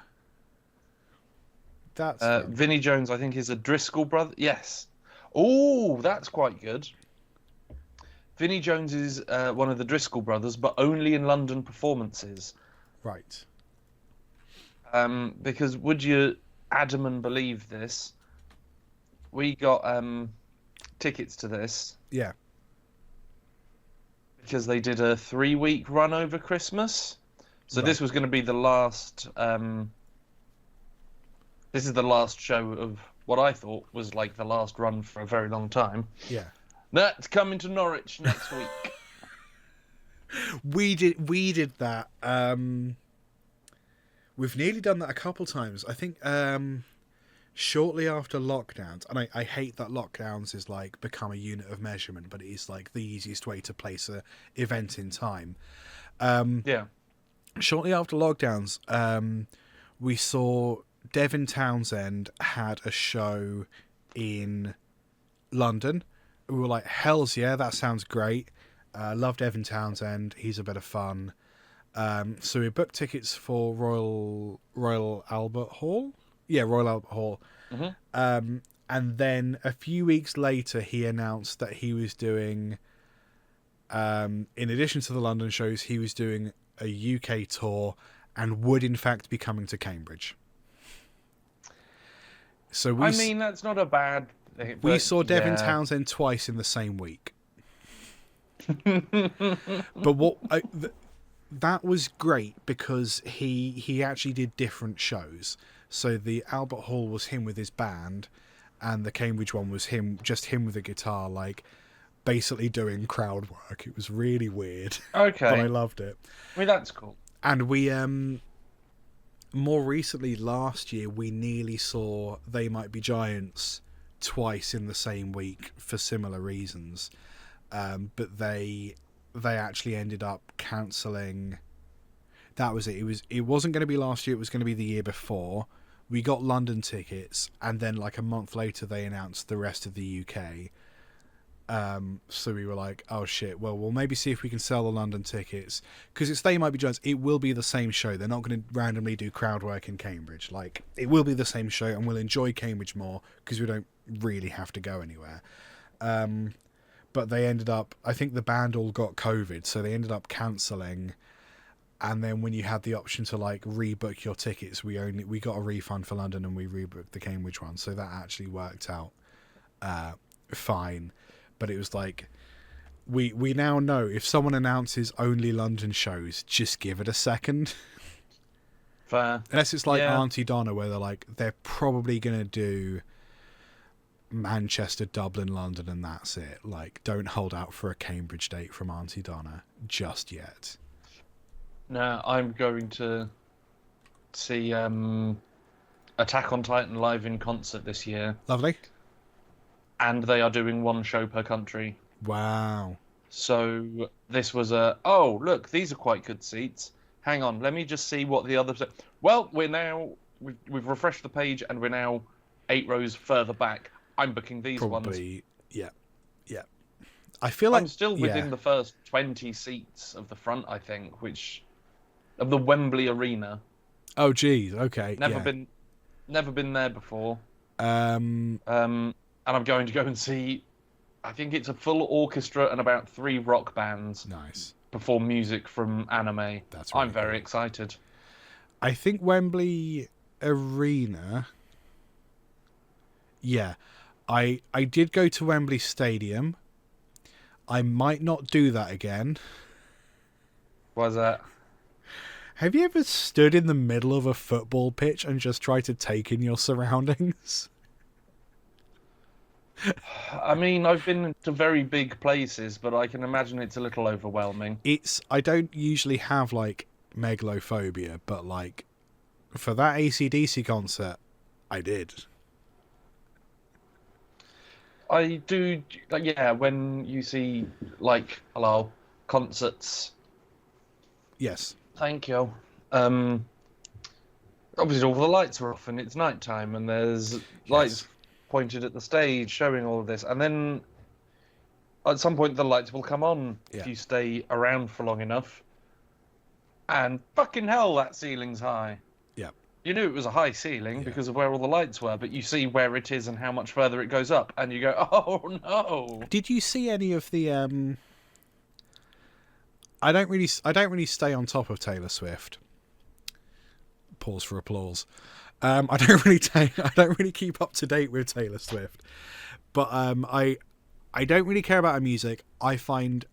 That's Vinnie Jones, I think, is a Driscoll brother. Yes. Oh, that's quite good. Vinnie Jones is one of the Driscoll brothers, but only in London performances. Right. Because would you Adam and believe this? We got tickets to this. Yeah. Because they did a 3-week run over Christmas. So this was going to be the last. This is the last show of what I thought was like the last run for a very long time. Yeah. That's coming to Norwich next week. We did that. We've nearly done that a couple times. I think shortly after lockdowns, and I hate that lockdowns is like become a unit of measurement, but it is like the easiest way to place a event in time. Yeah. Shortly after lockdowns, we saw Devin Townsend had a show in London. We were like, hells yeah, that sounds great. Love Devin Townsend. He's a bit of fun. So we booked tickets for Royal Albert Hall. Yeah, Royal Albert Hall. Mm-hmm. And then a few weeks later, he announced that he was doing, in addition to the London shows, he was doing a UK tour and would in fact be coming to Cambridge. So I mean, that's not a bad thing. We saw Devin Townsend twice in the same week. But that was great because he actually did different shows. So the Albert Hall was him with his band, and the Cambridge one was him with a guitar, like basically doing crowd work. It was really weird. Okay. But I loved it. I mean, that's cool. And we more recently last year we nearly saw They Might Be Giants twice in the same week for similar reasons. But they actually ended up cancelling. That was it. It wasn't going to be last year. It was going to be the year before. We got London tickets, and then like a month later, they announced the rest of the UK. So we were like, oh shit. Well, we'll maybe see if we can sell the London tickets because it's They Might Be Giants. It will be the same show. They're not going to randomly do crowd work in Cambridge. Like it will be the same show, and we'll enjoy Cambridge more because we don't really have to go anywhere. But they ended up, I think the band all got COVID, so they ended up cancelling. And then when you had the option to like rebook your tickets, we got a refund for London and we rebooked the Cambridge one. So that actually worked out fine. But it was like, we now know if someone announces only London shows, just give it a second. Fair. Unless it's like Auntie Donna, where they're probably going to do Manchester, Dublin, London, and that's it. Like, don't hold out for a Cambridge date from Auntie Donna just yet. No, I'm going to see Attack on Titan live in concert this year. Lovely. And they are doing one show per country. Wow. So this was look, these are quite good seats. Hang on, let me just see what the other... Well, we've refreshed the page and we're now 8 rows further back. I'm booking these ones. Yeah. I feel like I'm still within the first 20 seats of the front, I think, of the Wembley Arena. Oh, geez. Okay. Never been there before. And I'm going to go and see. I think it's a full orchestra and about 3 rock bands. Nice. Perform music from anime. That's really I'm very excited. I think Wembley Arena. Yeah, I did go to Wembley Stadium. I might not do that again. Why's that? Have you ever stood in the middle of a football pitch and just tried to take in your surroundings? I mean, I've been to very big places, but I can imagine it's a little overwhelming. I don't usually have, like, megalophobia, but, like, for that AC/DC concert, I did. I do, when you see, like, concerts. Yes. Thank you. Obviously, all the lights are off and it's night time, and there's lights pointed at the stage showing all of this. And then at some point, the lights will come on if you stay around for long enough. And fucking hell, that ceiling's high. Yeah. You knew it was a high ceiling because of where all the lights were, but you see where it is and how much further it goes up, and you go, oh no. Did you see any of the I don't really stay on top of Taylor Swift. Pause for applause. I don't really keep up to date with Taylor Swift, but I don't really care about her music. I find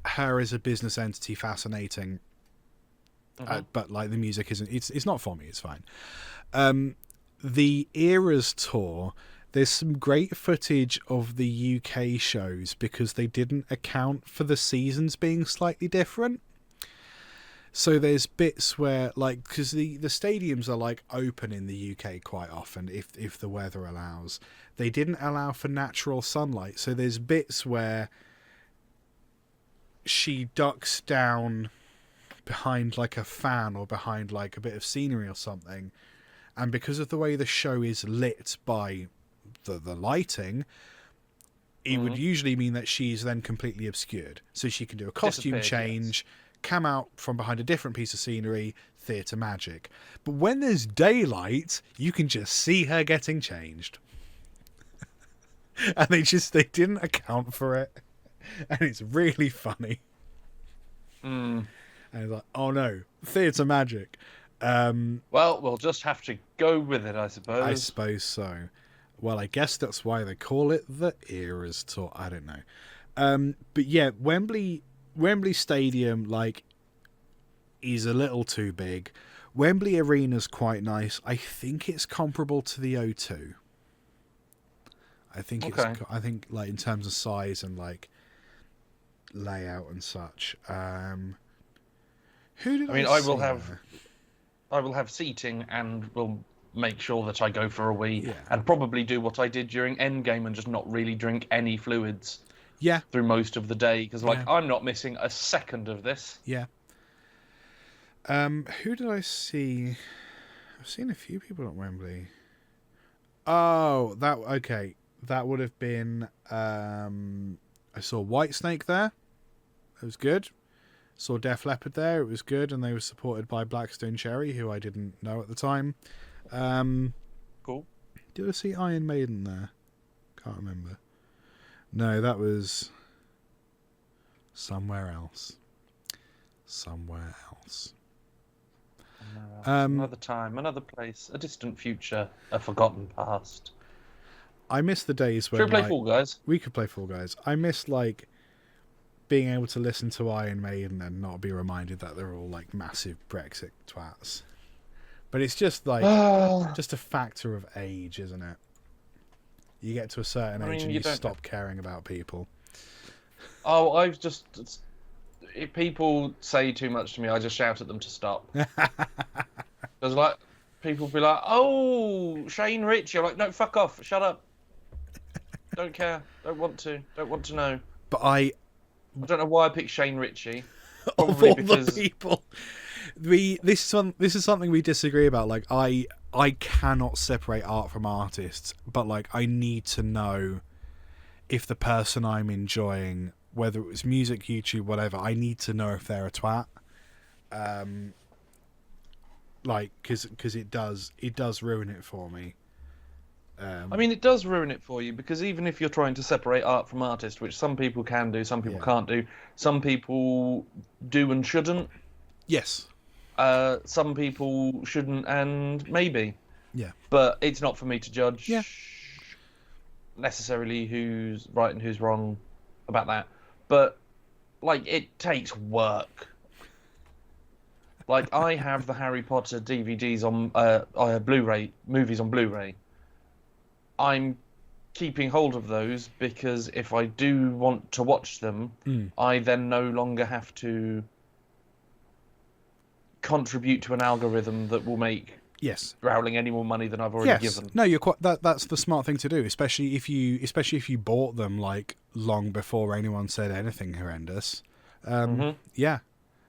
her as a business entity fascinating, but like the music isn't. It's not for me. It's fine. The Eras tour. There's some great footage of the UK shows because they didn't account for the seasons being slightly different. So there's bits where, like, because the stadiums are like open in the UK quite often if the weather allows. They didn't allow for natural sunlight, so there's bits where she ducks down behind like a fan or behind like a bit of scenery or something, and because of the way the show is lit by the lighting, it would usually mean that she's then completely obscured, so she can do a costume change, come out from behind a different piece of scenery, theatre magic. But when there's daylight, you can just see her getting changed. And they didn't account for it, and it's really funny. And it's like, oh no, theatre magic. Well, we'll just have to go with it, I suppose. I suppose so. Well, I guess that's why they call it the Eras Tour. I don't know. But yeah, Wembley Stadium, like, is a little too big. Wembley Arena's quite nice. I think it's comparable to the O2. I think like in terms of size and like layout and such. Who did I mean? I will have seating and will make sure that I go for a wee and probably do what I did during Endgame and just not really drink any fluids. Yeah. Through most of the day, because I'm not missing a second of this. Yeah. Who did I see? I've seen a few people at Wembley. Oh, that would have been. I saw Whitesnake there. It was good. Saw Def Leppard there. It was good, and they were supported by Blackstone Cherry, who I didn't know at the time. Cool. Did I see Iron Maiden there? Can't remember. No, that was somewhere else. Another time, another place, a distant future, a forgotten past. I miss the days when Should we play Fall Guys? We could play Fall Guys. I miss like being able to listen to Iron Maiden and not be reminded that they're all like massive Brexit twats. But it's just like just a factor of age, isn't it? You get to a certain age and you stop caring about people. Oh, if people say too much to me, I just shout at them to stop. Because like people be like, "Oh, Shane Ritchie," I'm like, "No, fuck off, shut up. Don't care, don't want to know." But I don't know why I picked Shane Ritchie. Of all the people, this is something we disagree about. Like I cannot separate art from artists, but like I need to know if the person I'm enjoying, whether it was music, YouTube, whatever, I need to know if they're a twat. Like because it does ruin it for me. I mean, it does ruin it for you because even if you're trying to separate art from artist, which some people can do, some people can't do, some people do and shouldn't. Yes. Some people shouldn't and maybe. Yeah. But it's not for me to judge Yeah. necessarily who's right and who's wrong about that. But, like, it takes work. Like, I have the Harry Potter DVDs on Blu-ray, movies on Blu-ray. I'm keeping hold of those because if I do want to watch them, I then no longer have to contribute to an algorithm that will make Rowling any more money than I've already given. No, you're quite. That's the smart thing to do, especially if you bought them like long before anyone said anything horrendous. Yeah,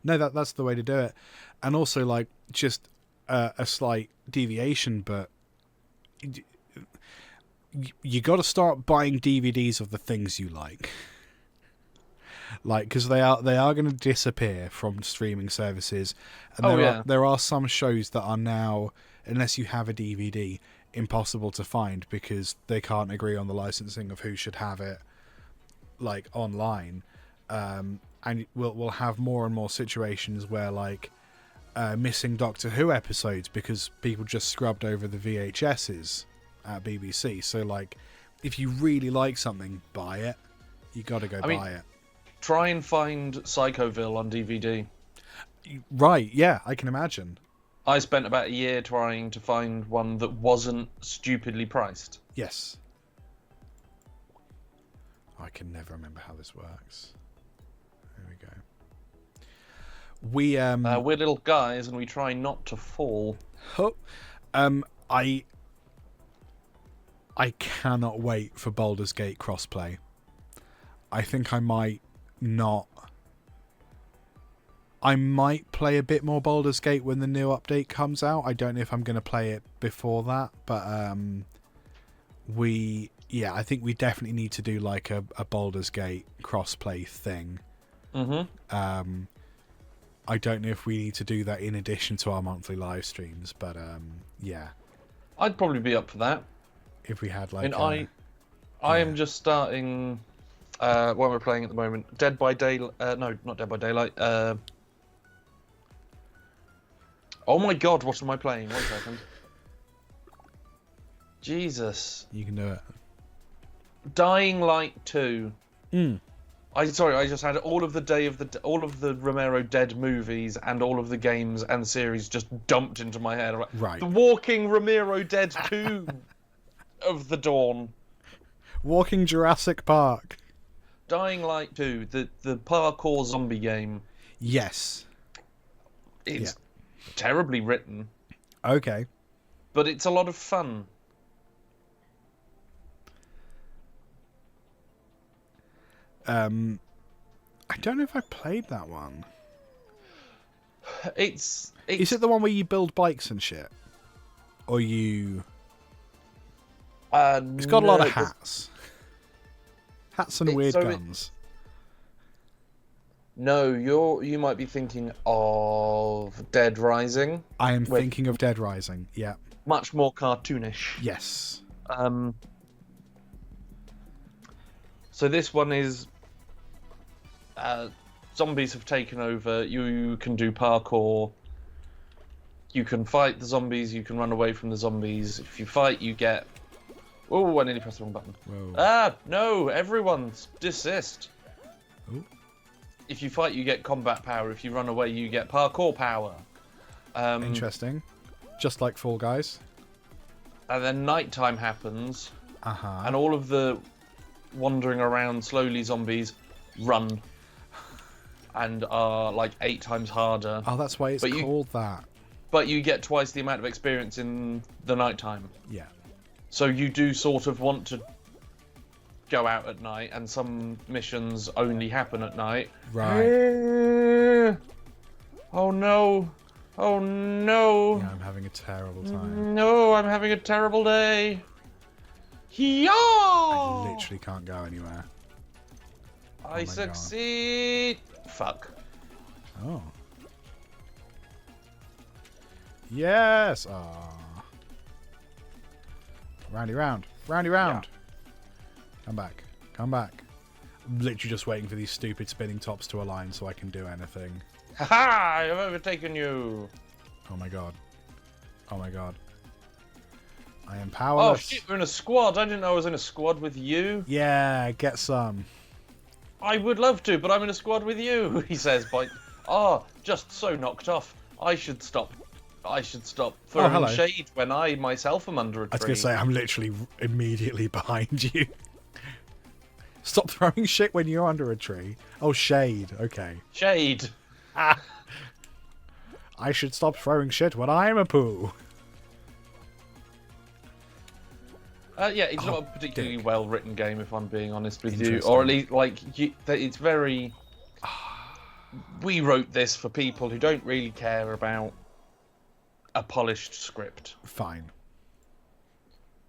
no, that's the way to do it. And also, like, just a slight deviation, but you got to start buying DVDs of the things you like. Like, because they are going to disappear from streaming services, and there are some shows that are now, unless you have a DVD, impossible to find because they can't agree on the licensing of who should have it, like online. and we'll have more and more situations where like missing Doctor Who episodes because people just scrubbed over the VHSs at BBC. So like, if you really like something, buy it. You got to go buy it. Try and find Psychoville on DVD. Right? Yeah, I can imagine. I spent about a year trying to find one that wasn't stupidly priced. Yes. I can never remember how this works. There we go. We're little guys and we try not to fall. I cannot wait for Baldur's Gate crossplay. I think I might play a bit more Baldur's Gate when the new update comes out. I don't know if I'm going to play it before that, but I think we definitely need to do like a Baldur's Gate crossplay thing. Mm-hmm. I don't know if we need to do that in addition to our monthly live streams, but yeah. I'd probably be up for that. If we had like... I am just starting... what we're playing at the moment. Dead by Daylight... no, not Dead by Daylight. Oh my god, what am I playing? 1 second. Jesus. You can do it. Dying Light 2. I just had all of the Romero Dead movies and all of the games and series just dumped into my head. Right. The Walking Romero Dead 2 of the Dawn. Walking Jurassic Park. Dying Light 2, the parkour zombie game. Yes. It's terribly written. Okay. But it's a lot of fun. I don't know if I played that one. Is it the one where you build bikes and shit? Or you... it's got a lot of hats. Hats and weird guns. No, you might be thinking of Dead Rising. I am thinking of Dead Rising, yeah. Much more cartoonish. Yes. So this one is... zombies have taken over. You can do parkour. You can fight the zombies. You can run away from the zombies. If you fight, you get... Oh, I nearly pressed the wrong button. Whoa. Ah, no, everyone's desist. Ooh. If you fight, you get combat power. If you run away, you get parkour power. Interesting. Just like Fall Guys. And then nighttime happens. Uh-huh. And all of the wandering around slowly zombies run. And are like 8 times harder. Oh, that's why it's called that. But you get twice the amount of experience in the nighttime. Yeah. So you do sort of want to go out at night, and some missions only happen at night. Right. Oh no. Oh no. Yeah, I'm having a terrible time. No, I'm having a terrible day. Yeah. I literally can't go anywhere. I succeed. God. Fuck. Oh. Yes. Ah. Roundy round. Roundy round. Yeah. Come back. Come back. I'm literally just waiting for these stupid spinning tops to align so I can do anything. Haha! I've overtaken you. Oh my god. Oh my god. I am powerless. Oh shit, we're in a squad. I didn't know I was in a squad with you. Yeah, get some. I would love to, but I'm in a squad with you, he says by... just so knocked off. I should stop throwing shade when I myself am under a tree. I was going to say, I'm literally immediately behind you. Stop throwing shit when you're under a tree. Oh, shade. Okay. Shade. I should stop throwing shit when I'm a poo. Yeah, it's not a particularly well-written game, if I'm being honest with you. Or at least, like, it's very... We wrote this for people who don't really care about a polished script. Fine.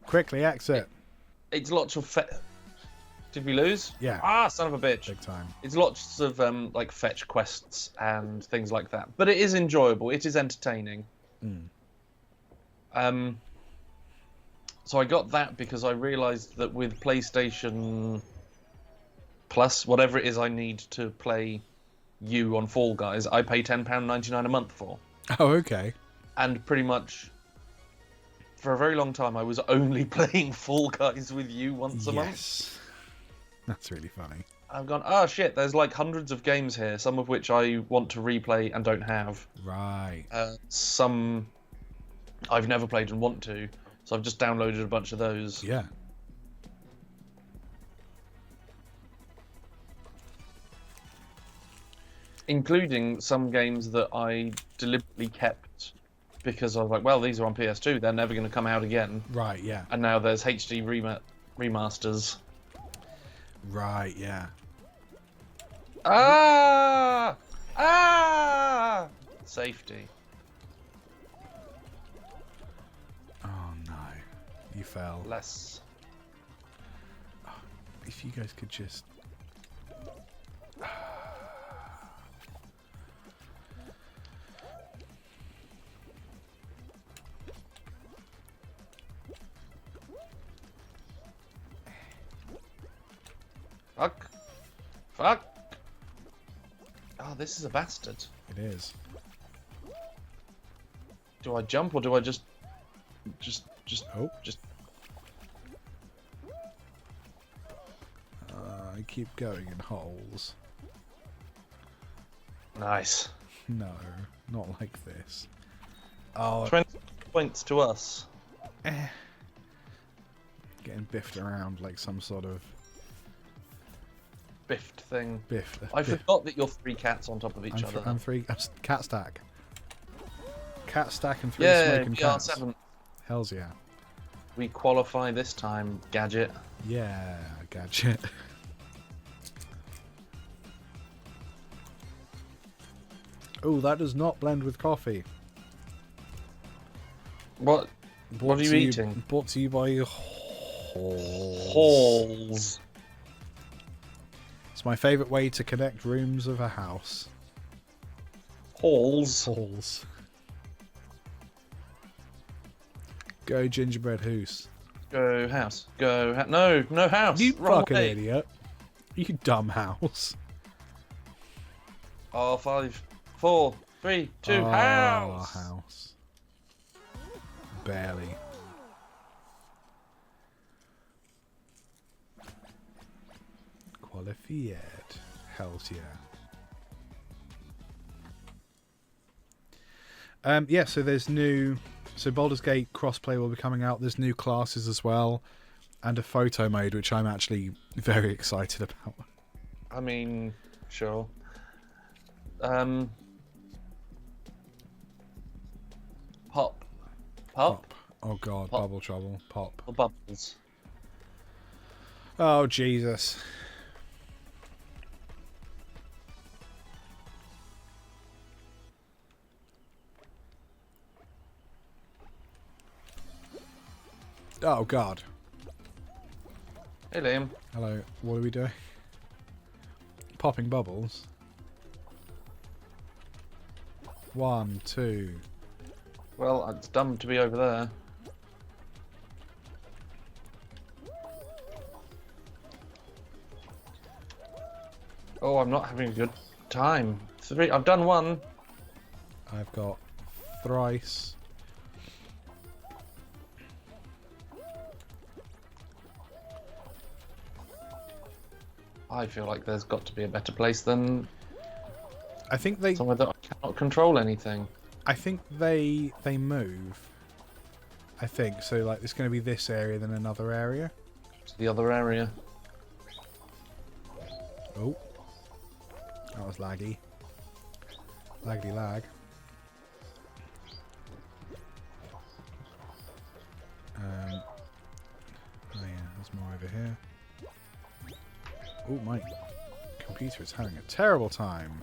Quickly exit. It's lots of... Did we lose? Yeah. Ah, son of a bitch. Big time. It's lots of, like, fetch quests and things like that. But it is enjoyable. It is entertaining. So I got that because I realised that with PlayStation Plus, whatever it is I need to play you on Fall Guys, I pay £10.99 a month for. Oh, okay. And pretty much, for a very long time, I was only playing Fall Guys with you once a month. Yes. That's really funny. I've gone, oh shit, there's like hundreds of games here, some of which I want to replay and don't have. Right. Some I've never played and want to, so I've just downloaded a bunch of those. Yeah. Including some games that I deliberately kept because I was like, well, these are on PS2, they're never going to come out again. Right, yeah. And now there's HD remasters. Right, yeah. Ah! Ah! Safety. Oh, no. You fell. Less. If you guys could just... Fuck. Fuck. Oh, this is a bastard. It is. Do I jump or do I just... Oh. Just... I keep going in holes. Nice. No, not like this. Oh, 20 points to us. getting biffed around like some sort of Biffed thing. biff. I forgot that you're 3 cats on top of each other. I'm cat stack. Cat stack and 3 Yeah, smoking we are cats. 7. Hells yeah. We qualify this time, Gadget. Yeah, gadget. Oh, that does not blend with coffee. What Brought are you to eating? Brought to you by Halls. Halls. It's my favourite way to connect rooms of a house. Halls. Halls. Go gingerbread hoose. Go house. Go no house. You Wrong fucking way. idiot. You dumb house. Oh, 5, 4, 3, 2, Oh, house. house. Barely. Qualified. Hells yeah. Yeah, so there's new... So Baldur's Gate crossplay will be coming out. There's new classes as well. And a photo mode, which I'm actually very excited about. I mean, sure. Pop. Pop? Oh god, Pop. bubble trouble. Pop. Or bubbles? Oh, Jesus. Oh, God. Hey, Liam. Hello. What are we doing? Popping bubbles. 1, 2. Well, it's dumb to be over there. Oh, I'm not having a good time. 3. I've done 1. I've got thrice. I feel like there's got to be a better place than I think they somewhere that I cannot control anything. they move. I think so. Like, it's going to be this area, then another area. To the other area. Oh, that was laggy. Laggedy lag. Oh yeah, there's more over here. Oh, my computer is having a terrible time.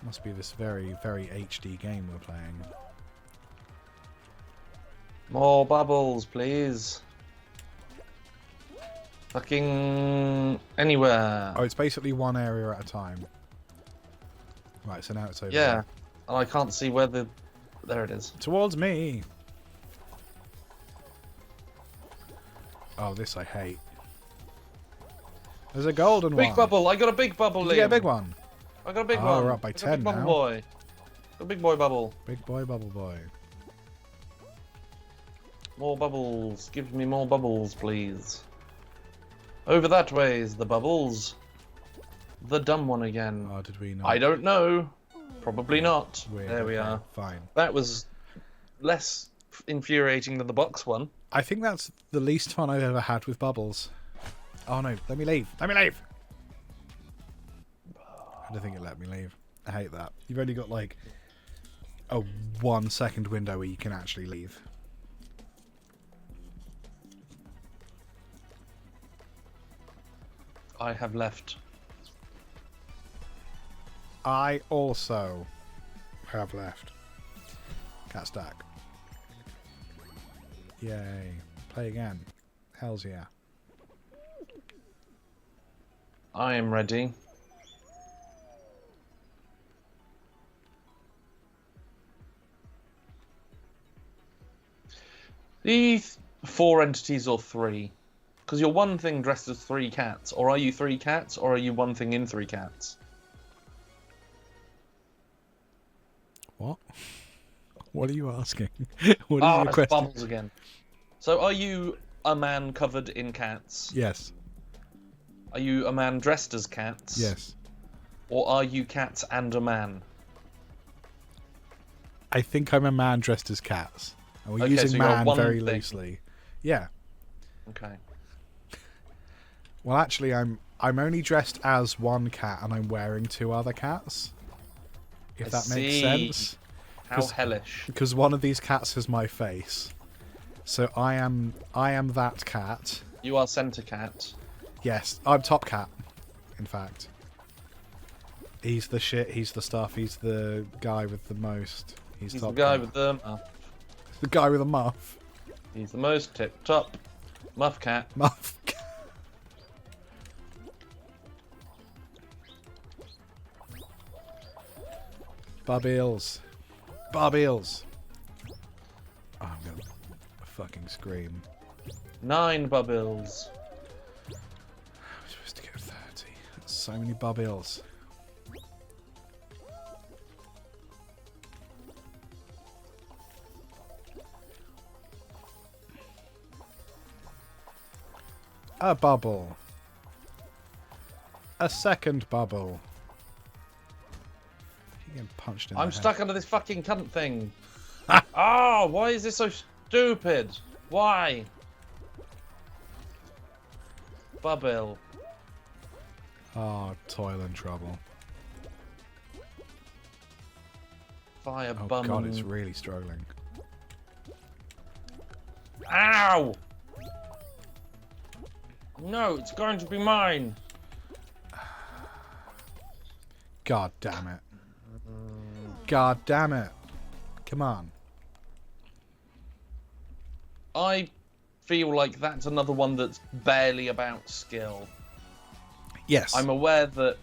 Must be this very, very HD game we're playing. More bubbles, please. Fucking anywhere. Oh, it's basically one area at a time. Right, so now it's over Yeah. there. And I can't see where the... There it is. Towards me! Oh, this I hate. There's a golden one. Big bubble! I got a big bubble, Did you Liam. get a big one? I got a big Oh, one. we're up by I got a 10 big bubble now. boy. Got a big boy bubble. Big boy, bubble boy. More bubbles. Give me more bubbles, please. Over that way is the bubbles. The dumb one again. Oh, did we not? I don't know. Probably not. Weird. There we Okay, are. Fine. That was less infuriating than the box one. I think that's the least fun I've ever had with bubbles. Oh no, let me leave. Let me leave! I don't think it let me leave. I hate that. You've only got like a 1 second window where you can actually leave. I have left. I also have left. Cat stack. Yay. Play again. Hells yeah. I am ready. The 4 entities or 3? Because you're one thing dressed as 3 cats. Or are you 3 cats, or are you one thing in 3 cats? What? What are you asking? What is your it's question? bubbles again. So are you a man covered in cats? Yes. Are you a man dressed as cats? Yes. Or are you cats and a man? I think I'm a man dressed as cats. And we're Okay, using so you're man one very thing. loosely. Yeah. Okay. Well, actually, I'm only dressed as one cat, and I'm wearing 2 other cats. If that makes sense. How hellish. Because one of these cats has my face. So I am that cat. You are centre cat. Yes, I'm top cat. In fact, he's the shit. He's the stuff. He's the guy with the most. He's He's top the guy cat. with the... The guy with a muff. He's the most tip-top muff cat. Muff. Bubbles. Bubbles. Oh, I'm gonna fucking scream. 9 bubbles. I'm supposed to get 30. That's so many bubbles. A bubble. A second bubble. You're getting punched in the I'm head. stuck under this fucking cunt thing. Oh, why is this so stupid? Why? Bubble. Oh, toil and trouble. Fire Oh bum. god, it's really struggling. Ow! No, it's going to be mine. God damn it. God damn it. Come on. I feel like that's another one that's barely about skill. Yes. I'm aware that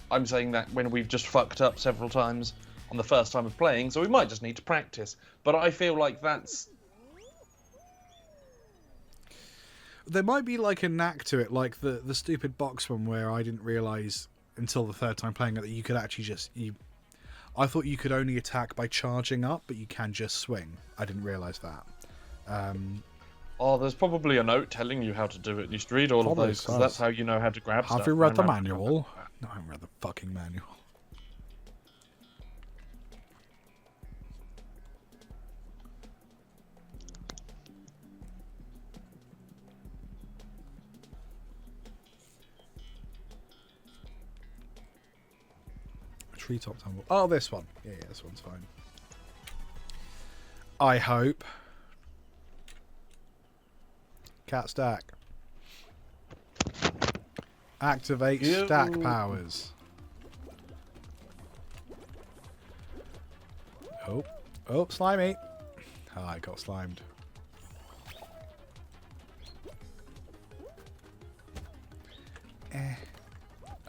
I'm saying that when we've just fucked up several times on the first time of playing, so we might just need to practice. But I feel like that's... There might be like a knack to it, like the stupid box one where I didn't realise until the third time playing it that you could actually just... I thought you could only attack by charging up, but you can just swing. I didn't realise that. Oh, there's probably a note telling you how to do it. You should read all of those, because that's how you know how to grab stuff. Have you read the manual? No, I haven't read the fucking manual. Treetop tumble. Oh, this one. Yeah, this one's fine. I hope. Cat stack. Activate stack powers. Oh. Oh, slimy. Oh, I got slimed.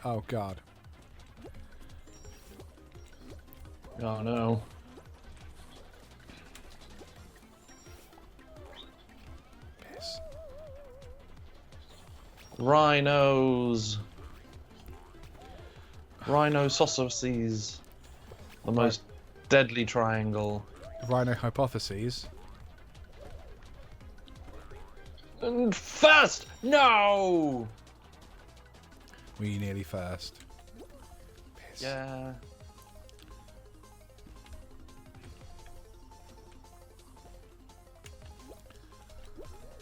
Oh, God. Oh, no. Piss. Rhinos. Rhino sausages. The most deadly triangle. Rhino hypotheses. And first! No! Were you nearly first? Piss. Yeah.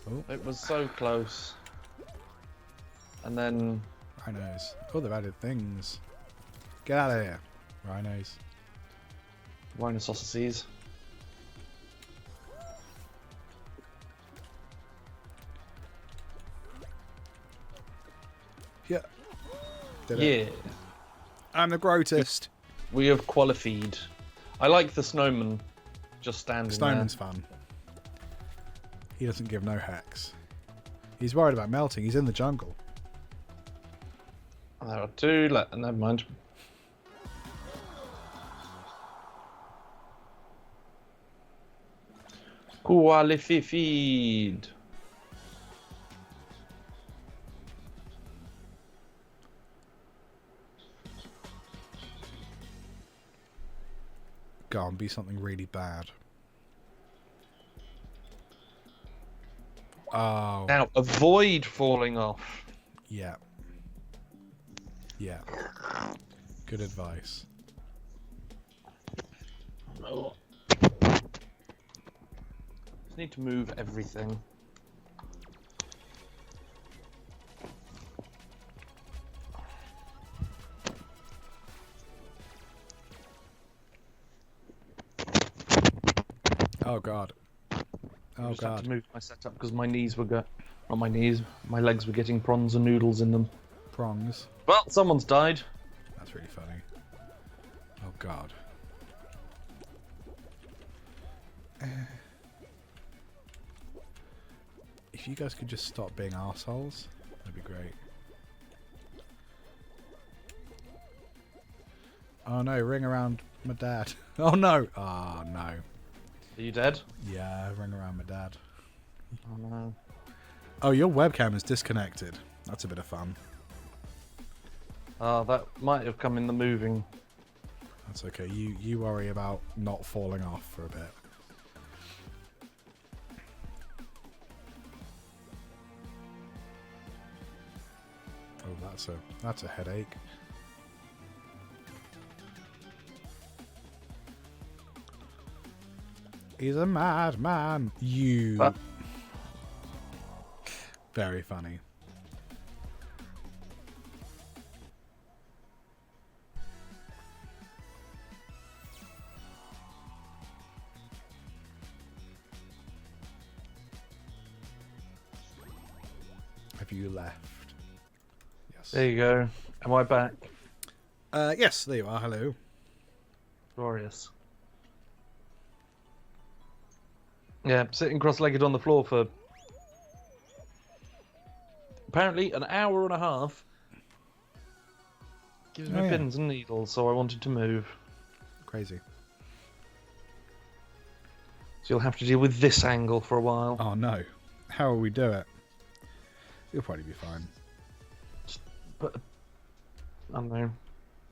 Oh. It was so close. And then... Rhinos. Oh, they've added things. Get out of here. Rhinos. Rhino sausages. Yeah. Did Yeah. it. I'm the greatest. We have qualified. I like the snowman just standing Snowman's fun. He doesn't give no hacks. He's worried about melting. He's in the jungle. there. There are two. Never mind. Qualified. Go on, be something really bad. Oh. Now, avoid falling off. Yeah. Yeah. Good advice. Just need to move everything. Oh god. Oh Just had god. to move my setup because my knees were not my knees. My legs were getting prawns and noodles in them. Prongs. Well, someone's died. That's really funny. Oh god. If you guys could just stop being arseholes, that'd be great. Oh no, ring around my dad. Oh no! Oh no. Are you dead? Yeah, ring around my dad. Oh no. Oh, your webcam is disconnected. That's a bit of fun. That might have come in the moving. That's okay. You worry about not falling off for a bit. Oh, that's a headache. He's a madman. You. Very funny. Have you left? Yes. There you go. Am I back? Yes, there you are. Hello. Glorious. Yeah, sitting cross-legged on the floor for apparently an hour and a half. Gives me pins and needles, so I wanted to move. Crazy. So you'll have to deal with this angle for a while. Oh no. How will we do it? You'll probably be fine. Just put, I don't know,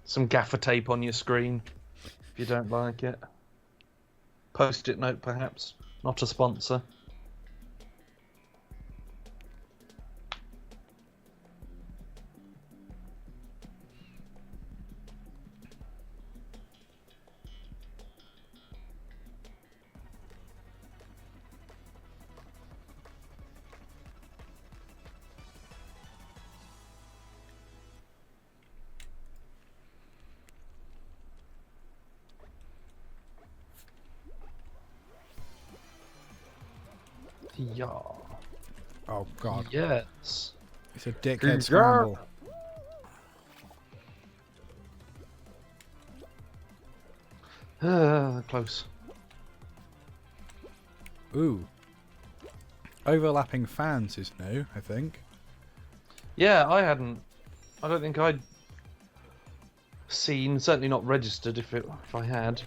some gaffer tape on your screen if you don't like it. Post-it note, perhaps. Not a sponsor. Yeah. Oh god. Yes. It's a dickhead scramble. Close. Ooh. Overlapping fans is new, I think. Yeah, I don't think I'd seen, certainly not registered if I had.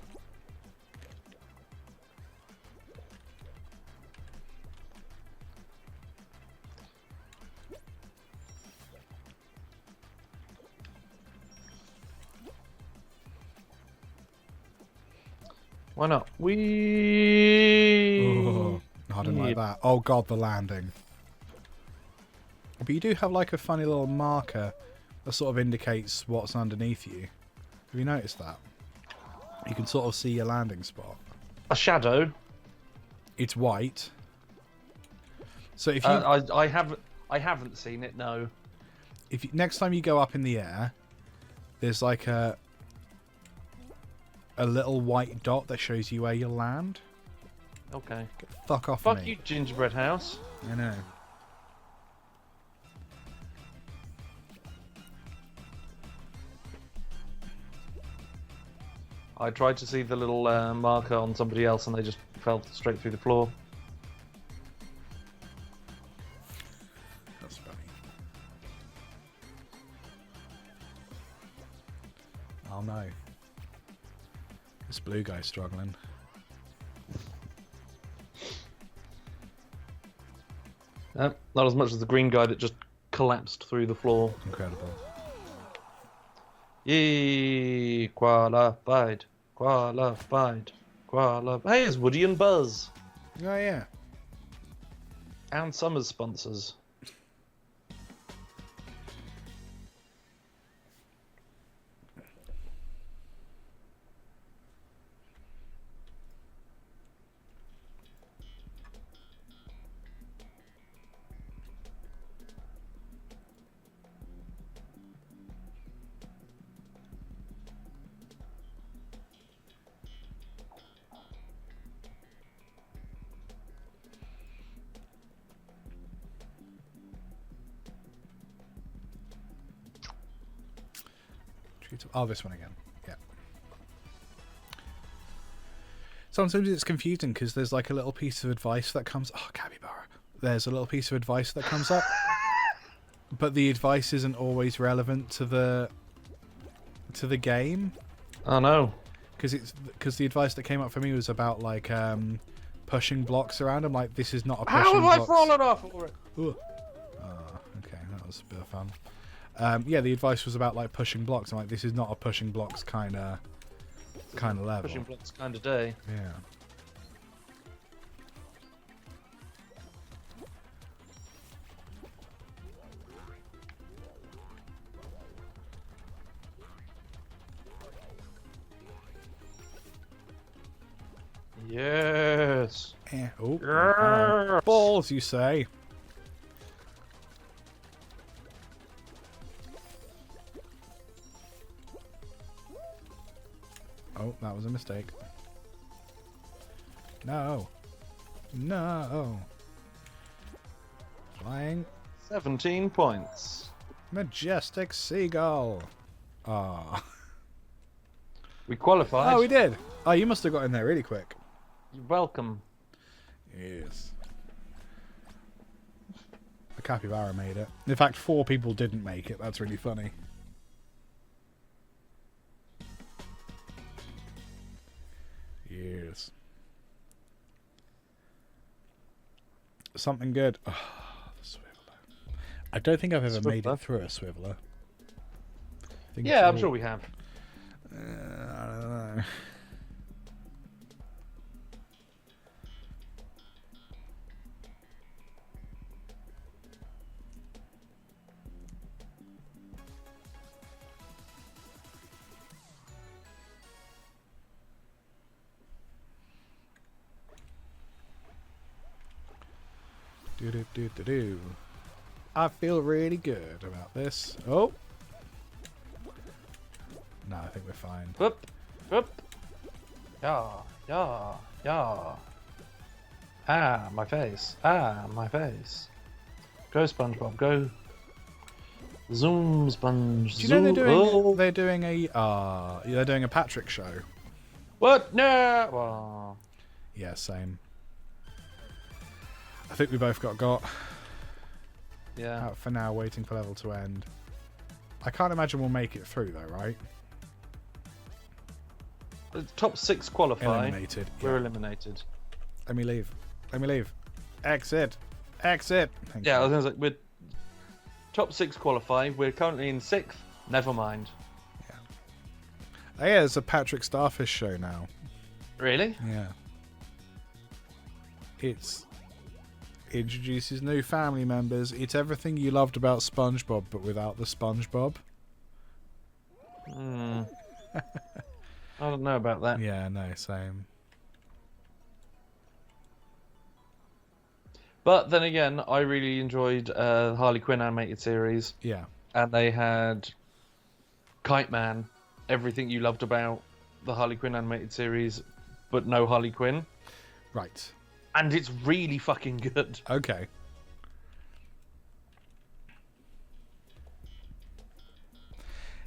Why not? Wee. Oh, I didn't like that. Oh god, the landing. But you do have like a funny little marker that sort of indicates what's underneath you. Have you noticed that? You can sort of see your landing spot. A shadow. It's white. So if you, I haven't seen it. No. if you, next time you go up in the air, there's like a little white dot that shows you where you'll land. Okay. Get the fuck off Fuck me. you, gingerbread house. I know. I tried to see the little marker on somebody else, and they just fell straight through the floor. That's funny. Oh no. This blue guy's struggling. Not as much as the green guy that just collapsed through the floor. Incredible. Yay! Qualified. Qualified. Qualified. Hey, it's Woody and Buzz. Oh yeah. And Summers sponsors. Oh, this one again. Yeah. Sometimes it's confusing because there's like a little piece of advice that comes. Oh, capybara. There's a little piece of advice that comes up, but the advice isn't always relevant to the game. Oh no. Because the advice that came up for me was about like pushing blocks around. I'm like, this is not a pushing How have I blocks. fallen off for it? Ooh. Oh, okay, that was a bit of fun. Yeah, the advice was about like pushing blocks. I'm like, this is not a pushing blocks kind of level. Pushing blocks kind of day. Yeah. Yes. Oh, Yes. balls, you say? Oh, that was a mistake. No. No. Flying 17 points. majestic seagull. Ah. We qualified. Oh, we did. Oh, you must have got in there really quick. You're welcome. Yes. The capybara made it. In fact, 4 people didn't make it. That's really funny. Yes. Something good. Oh, the swiveler. I don't think I've ever made Swiveler? it through a swiveler. I think Yeah, it's I'm all- sure we have. I don't know. Do. I feel really good about this. Oh. No, I think we're fine. Whoop, whoop. Yeah, yeah, yeah. Ah, my face. Ah, my face. Go, SpongeBob, go. Zoom, Sponge. Do you know zoom. they're doing they're doing a Patrick show? What? No. Well, Yeah, same. I think we both got yeah. out for now, waiting for level to end. I can't imagine we'll make it through though, right? The top 6 qualify. Eliminated. We're Yeah. eliminated. Let me leave. Let me leave. Exit. Exit. Thank Yeah, I you. was gonna say, we're top 6 qualify. We're currently in 6th. Never mind. Oh, yeah, there's a Patrick Starfish show now. Really? Yeah. It introduces new family members. It's everything you loved about SpongeBob, but without the SpongeBob. I don't know about that. Yeah, no, same. But then again, I really enjoyed the Harley Quinn animated series, Yeah. and they had Kite Man, everything you loved about the Harley Quinn animated series, but no Harley Quinn. Right. And it's really fucking good. Okay.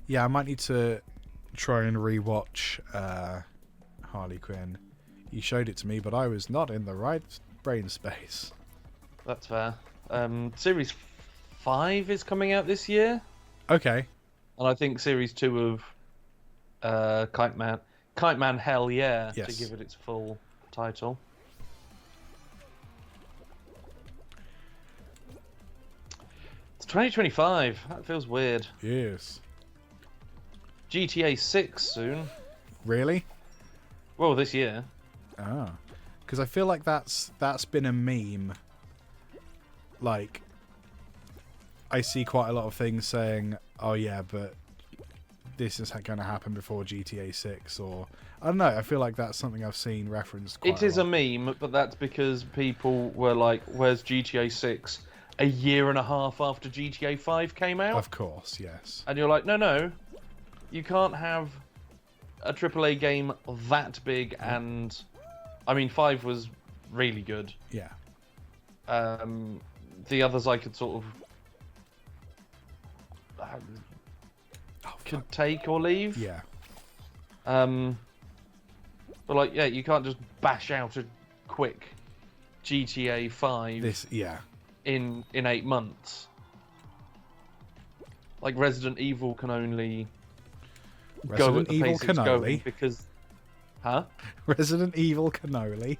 Yeah, I might need to try and rewatch Harley Quinn. You showed it to me, but I was not in the right brain space. That's fair. Series 5 is coming out this year, Okay. and I think Series 2 of Kite Man Hell Yeah, Yes. to give it its full title. It's 2025. That feels weird. Yes. GTA 6 soon. Really? Well, this year. Ah. Because I feel like that's been a meme. Like, I see quite a lot of things saying, oh yeah, but this is going to happen before GTA 6, or I don't know, I feel like that's something I've seen referenced quite It is a a lot. meme, but that's because people were like, where's GTA 6? A year and a half after GTA 5 came out? Of course, yes. And you're like, no, you can't have a AAA game that big, and I mean, 5 was really good. Yeah. The others I could sort of could take or leave. Yeah. But like, yeah, you can't just bash out a quick GTA 5 Yeah. in 8 months. Like Resident Evil can only go at Resident the Evil pace it's going cannoli. because, huh? Resident Evil cannoli.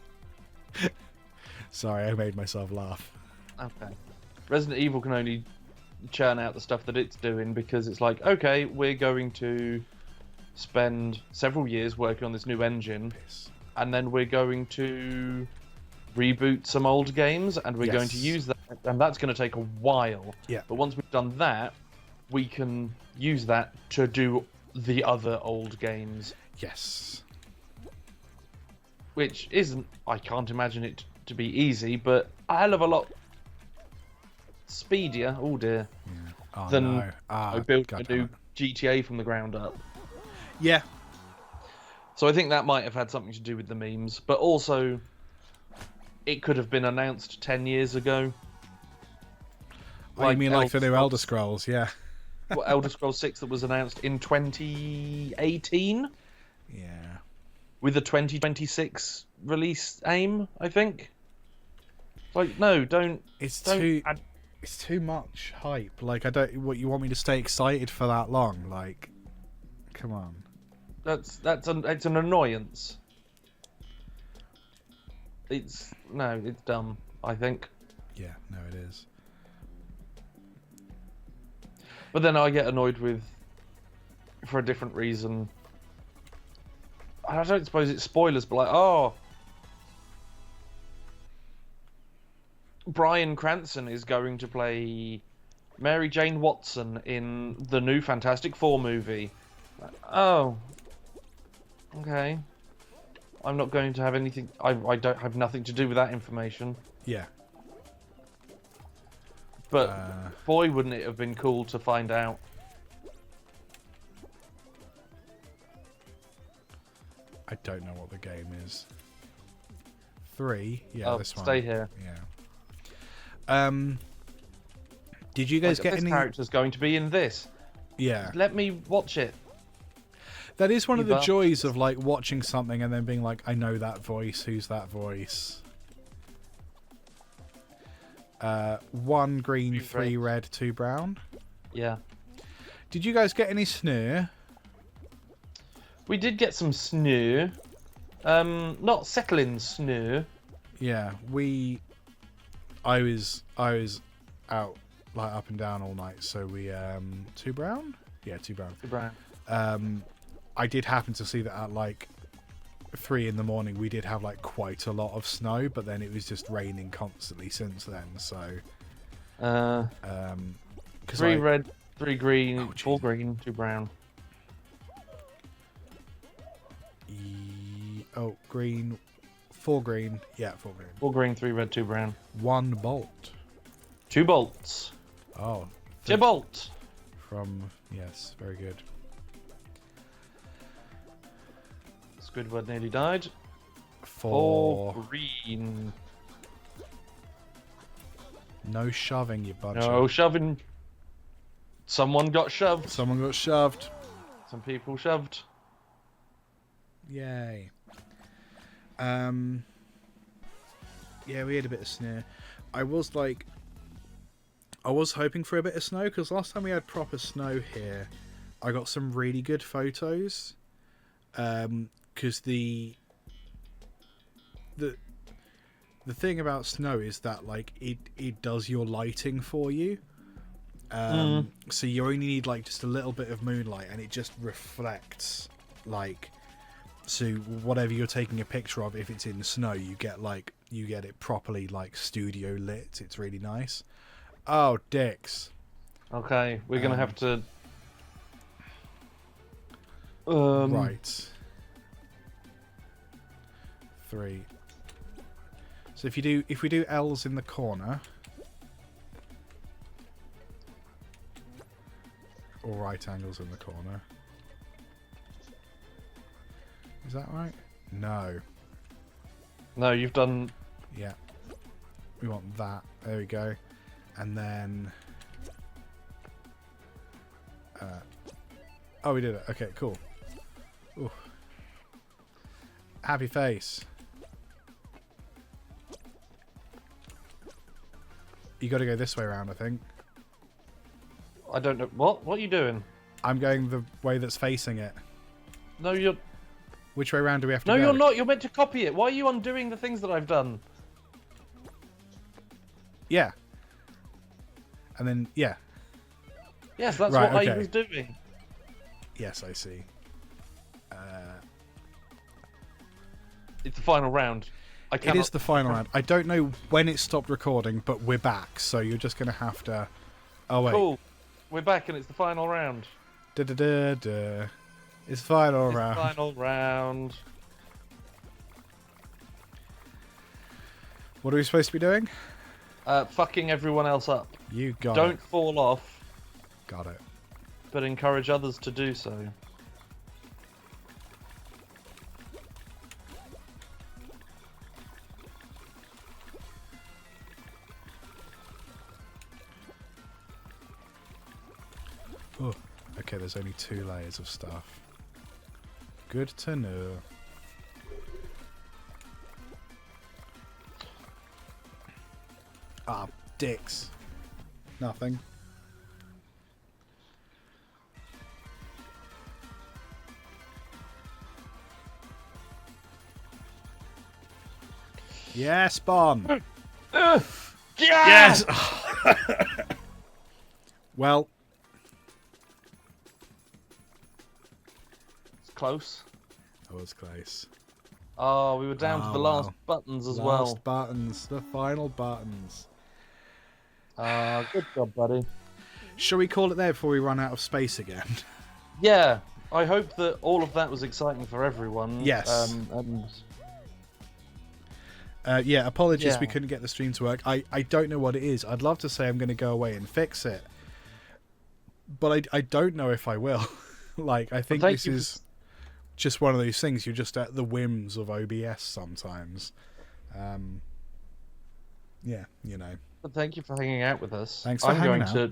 Sorry, I made myself laugh. Okay. Resident Evil can only churn out the stuff that it's doing because it's like, okay, we're going to spend several years working on this new engine, and then we're going to reboot some old games, and we're going to use that, and that's going to take a while. Yeah. But once we've done that, we can use that to do the other old games. Yes. Which isn't, I can't imagine it to be easy, but a hell of a lot speedier, oh dear, Oh, than no. I built God a damn new it. GTA from the ground up. Yeah. So I think that might have had something to do with the memes, but also it could have been announced 10 years ago. Oh, you mean like the new Elder Scrolls? Yeah. Well, Elder Scrolls 6 that was announced in 2018 Yeah. with a 2026 release aim, I think. Like, no, don't. It's don't too much hype. Like, I don't. What, you want me to stay excited for that long? Like, come on. it's an annoyance. It's dumb, I think. Yeah, no, it is. But then I get annoyed for a different reason. I don't suppose it's spoilers, but like, oh, Bryan Cranston is going to play Mary Jane Watson in the new Fantastic Four movie. Oh, okay. I'm not going to have anything. I don't have nothing to do with that information. Yeah. But boy, wouldn't it have been cool to find out. I don't know what the game is. 3? Yeah, this one. Stay here. Yeah. Did you guys Like, get this any? character's going to be in this. Yeah. Let me watch it. That is one of the Eva. joys of like watching something and then being like, I know that voice. Who's that voice? 1 green, 3 red, 2 brown. Yeah. Did you guys get any snare? We did get some snoo. Not settling snoo. Yeah, I was out like up and down all night, so we 2 brown? Yeah, 2 brown. Brown. I did happen to see that at like 3 in the morning, we did have like quite a lot of snow, but then it was just raining constantly since then. So, 3 red, 3 green, Oh, 4 Jesus. green, 2 brown. Green, 4 green, yeah, 4 green. 4 green, 3 red, 2 brown. 1 bolt. 2 bolts. Oh, 2 bolt. Yes, very good. Squidward nearly died. 4. 4 green. No shoving, you butcher. No shoving. Someone got shoved. Someone got shoved. Some people shoved. Yay. Yeah, we had a bit of snow. I was hoping for a bit of snow, because last time we had proper snow here, I got some really good photos. Because the thing about snow is that like it does your lighting for you. So you only need like just a little bit of moonlight, and it just reflects like. So whatever you're taking a picture of, if it's in snow, you get it properly like studio lit. It's really nice. Oh, dicks. Okay, we're gonna have to. Right. 3. So if we do L's in the corner, or right angles in the corner. Is that right? No. No, you've done. Yeah. We want that. There we go. And then... oh, we did it. Okay, cool. Ooh. Happy face. You got to go this way around, I think. I don't know. What are you doing? I'm going the way that's facing it. No, you're. Which way around do we have to No, go? you're not. You're meant to copy it. Why are you undoing the things that I've done? Yeah. And then, yeah. Yes, that's Right, what I okay. was doing. Yes, I see. It's the final round. It is the final round. I don't know when it stopped recording, but we're back, so you're just going to have to... Oh, wait. Cool. We're back and it's the final round. Da-da-da-da. It's final It's round. the final round. What are we supposed to be doing? Fucking everyone else up. You got Don't it. fall off, Got it. but encourage others to do so. Oh, okay, there's only 2 layers of stuff. Good to know. Ah, dicks. Nothing. Yes, Bon. Yes. Well, It's close. that was close. Oh, we were down to Oh, the last wow. buttons as Last buttons, the final buttons. well. Good job, buddy. Shall we call it there before we run out of space again? Yeah, I hope that all of that was exciting for everyone. Yes. And Yeah, apologies we Yeah. couldn't get the stream to work. I don't know what it is. I'd love to say I'm going to go away and fix it. But I don't know if I will. Like, I think thank this you for is just one of those things. You're just at the whims of OBS sometimes. Yeah, you know. But thank you for hanging out with us. Thanks for hanging out.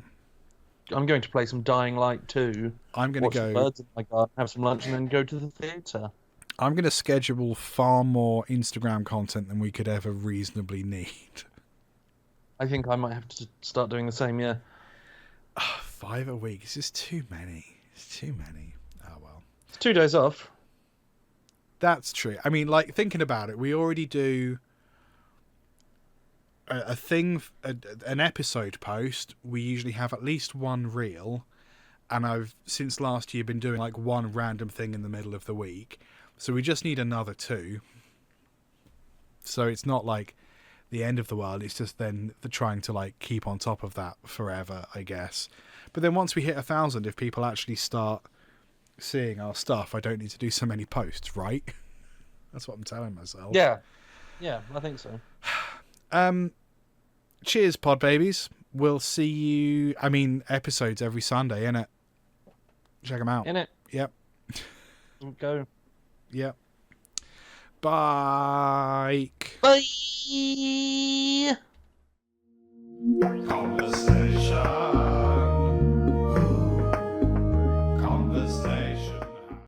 I'm going to play some Dying Light 2. I'm going Watch to the go... birds in my garden, have some lunch, and then go to the theatre. I'm going to schedule far more Instagram content than we could ever reasonably need. I think I might have to start doing the same, yeah. 5 a week. It's just too many. It's too many. Oh, well. It's 2 days off. That's true. I mean, like, thinking about it, we already do a thing, an episode post. We usually have at least 1 reel. And I've, since last year, been doing, like, 1 random thing in the middle of the week. So we just need another 2. So it's not like the end of the world. It's just then trying to like keep on top of that forever, I guess. But then once we hit 1,000, if people actually start seeing our stuff, I don't need to do so many posts, right? That's what I'm telling myself. Yeah, I think so. Cheers, pod babies. We'll see you. I mean, episodes every Sunday, innit? Check them out. Innit? Yep. Go. Yep. Bye. Bye.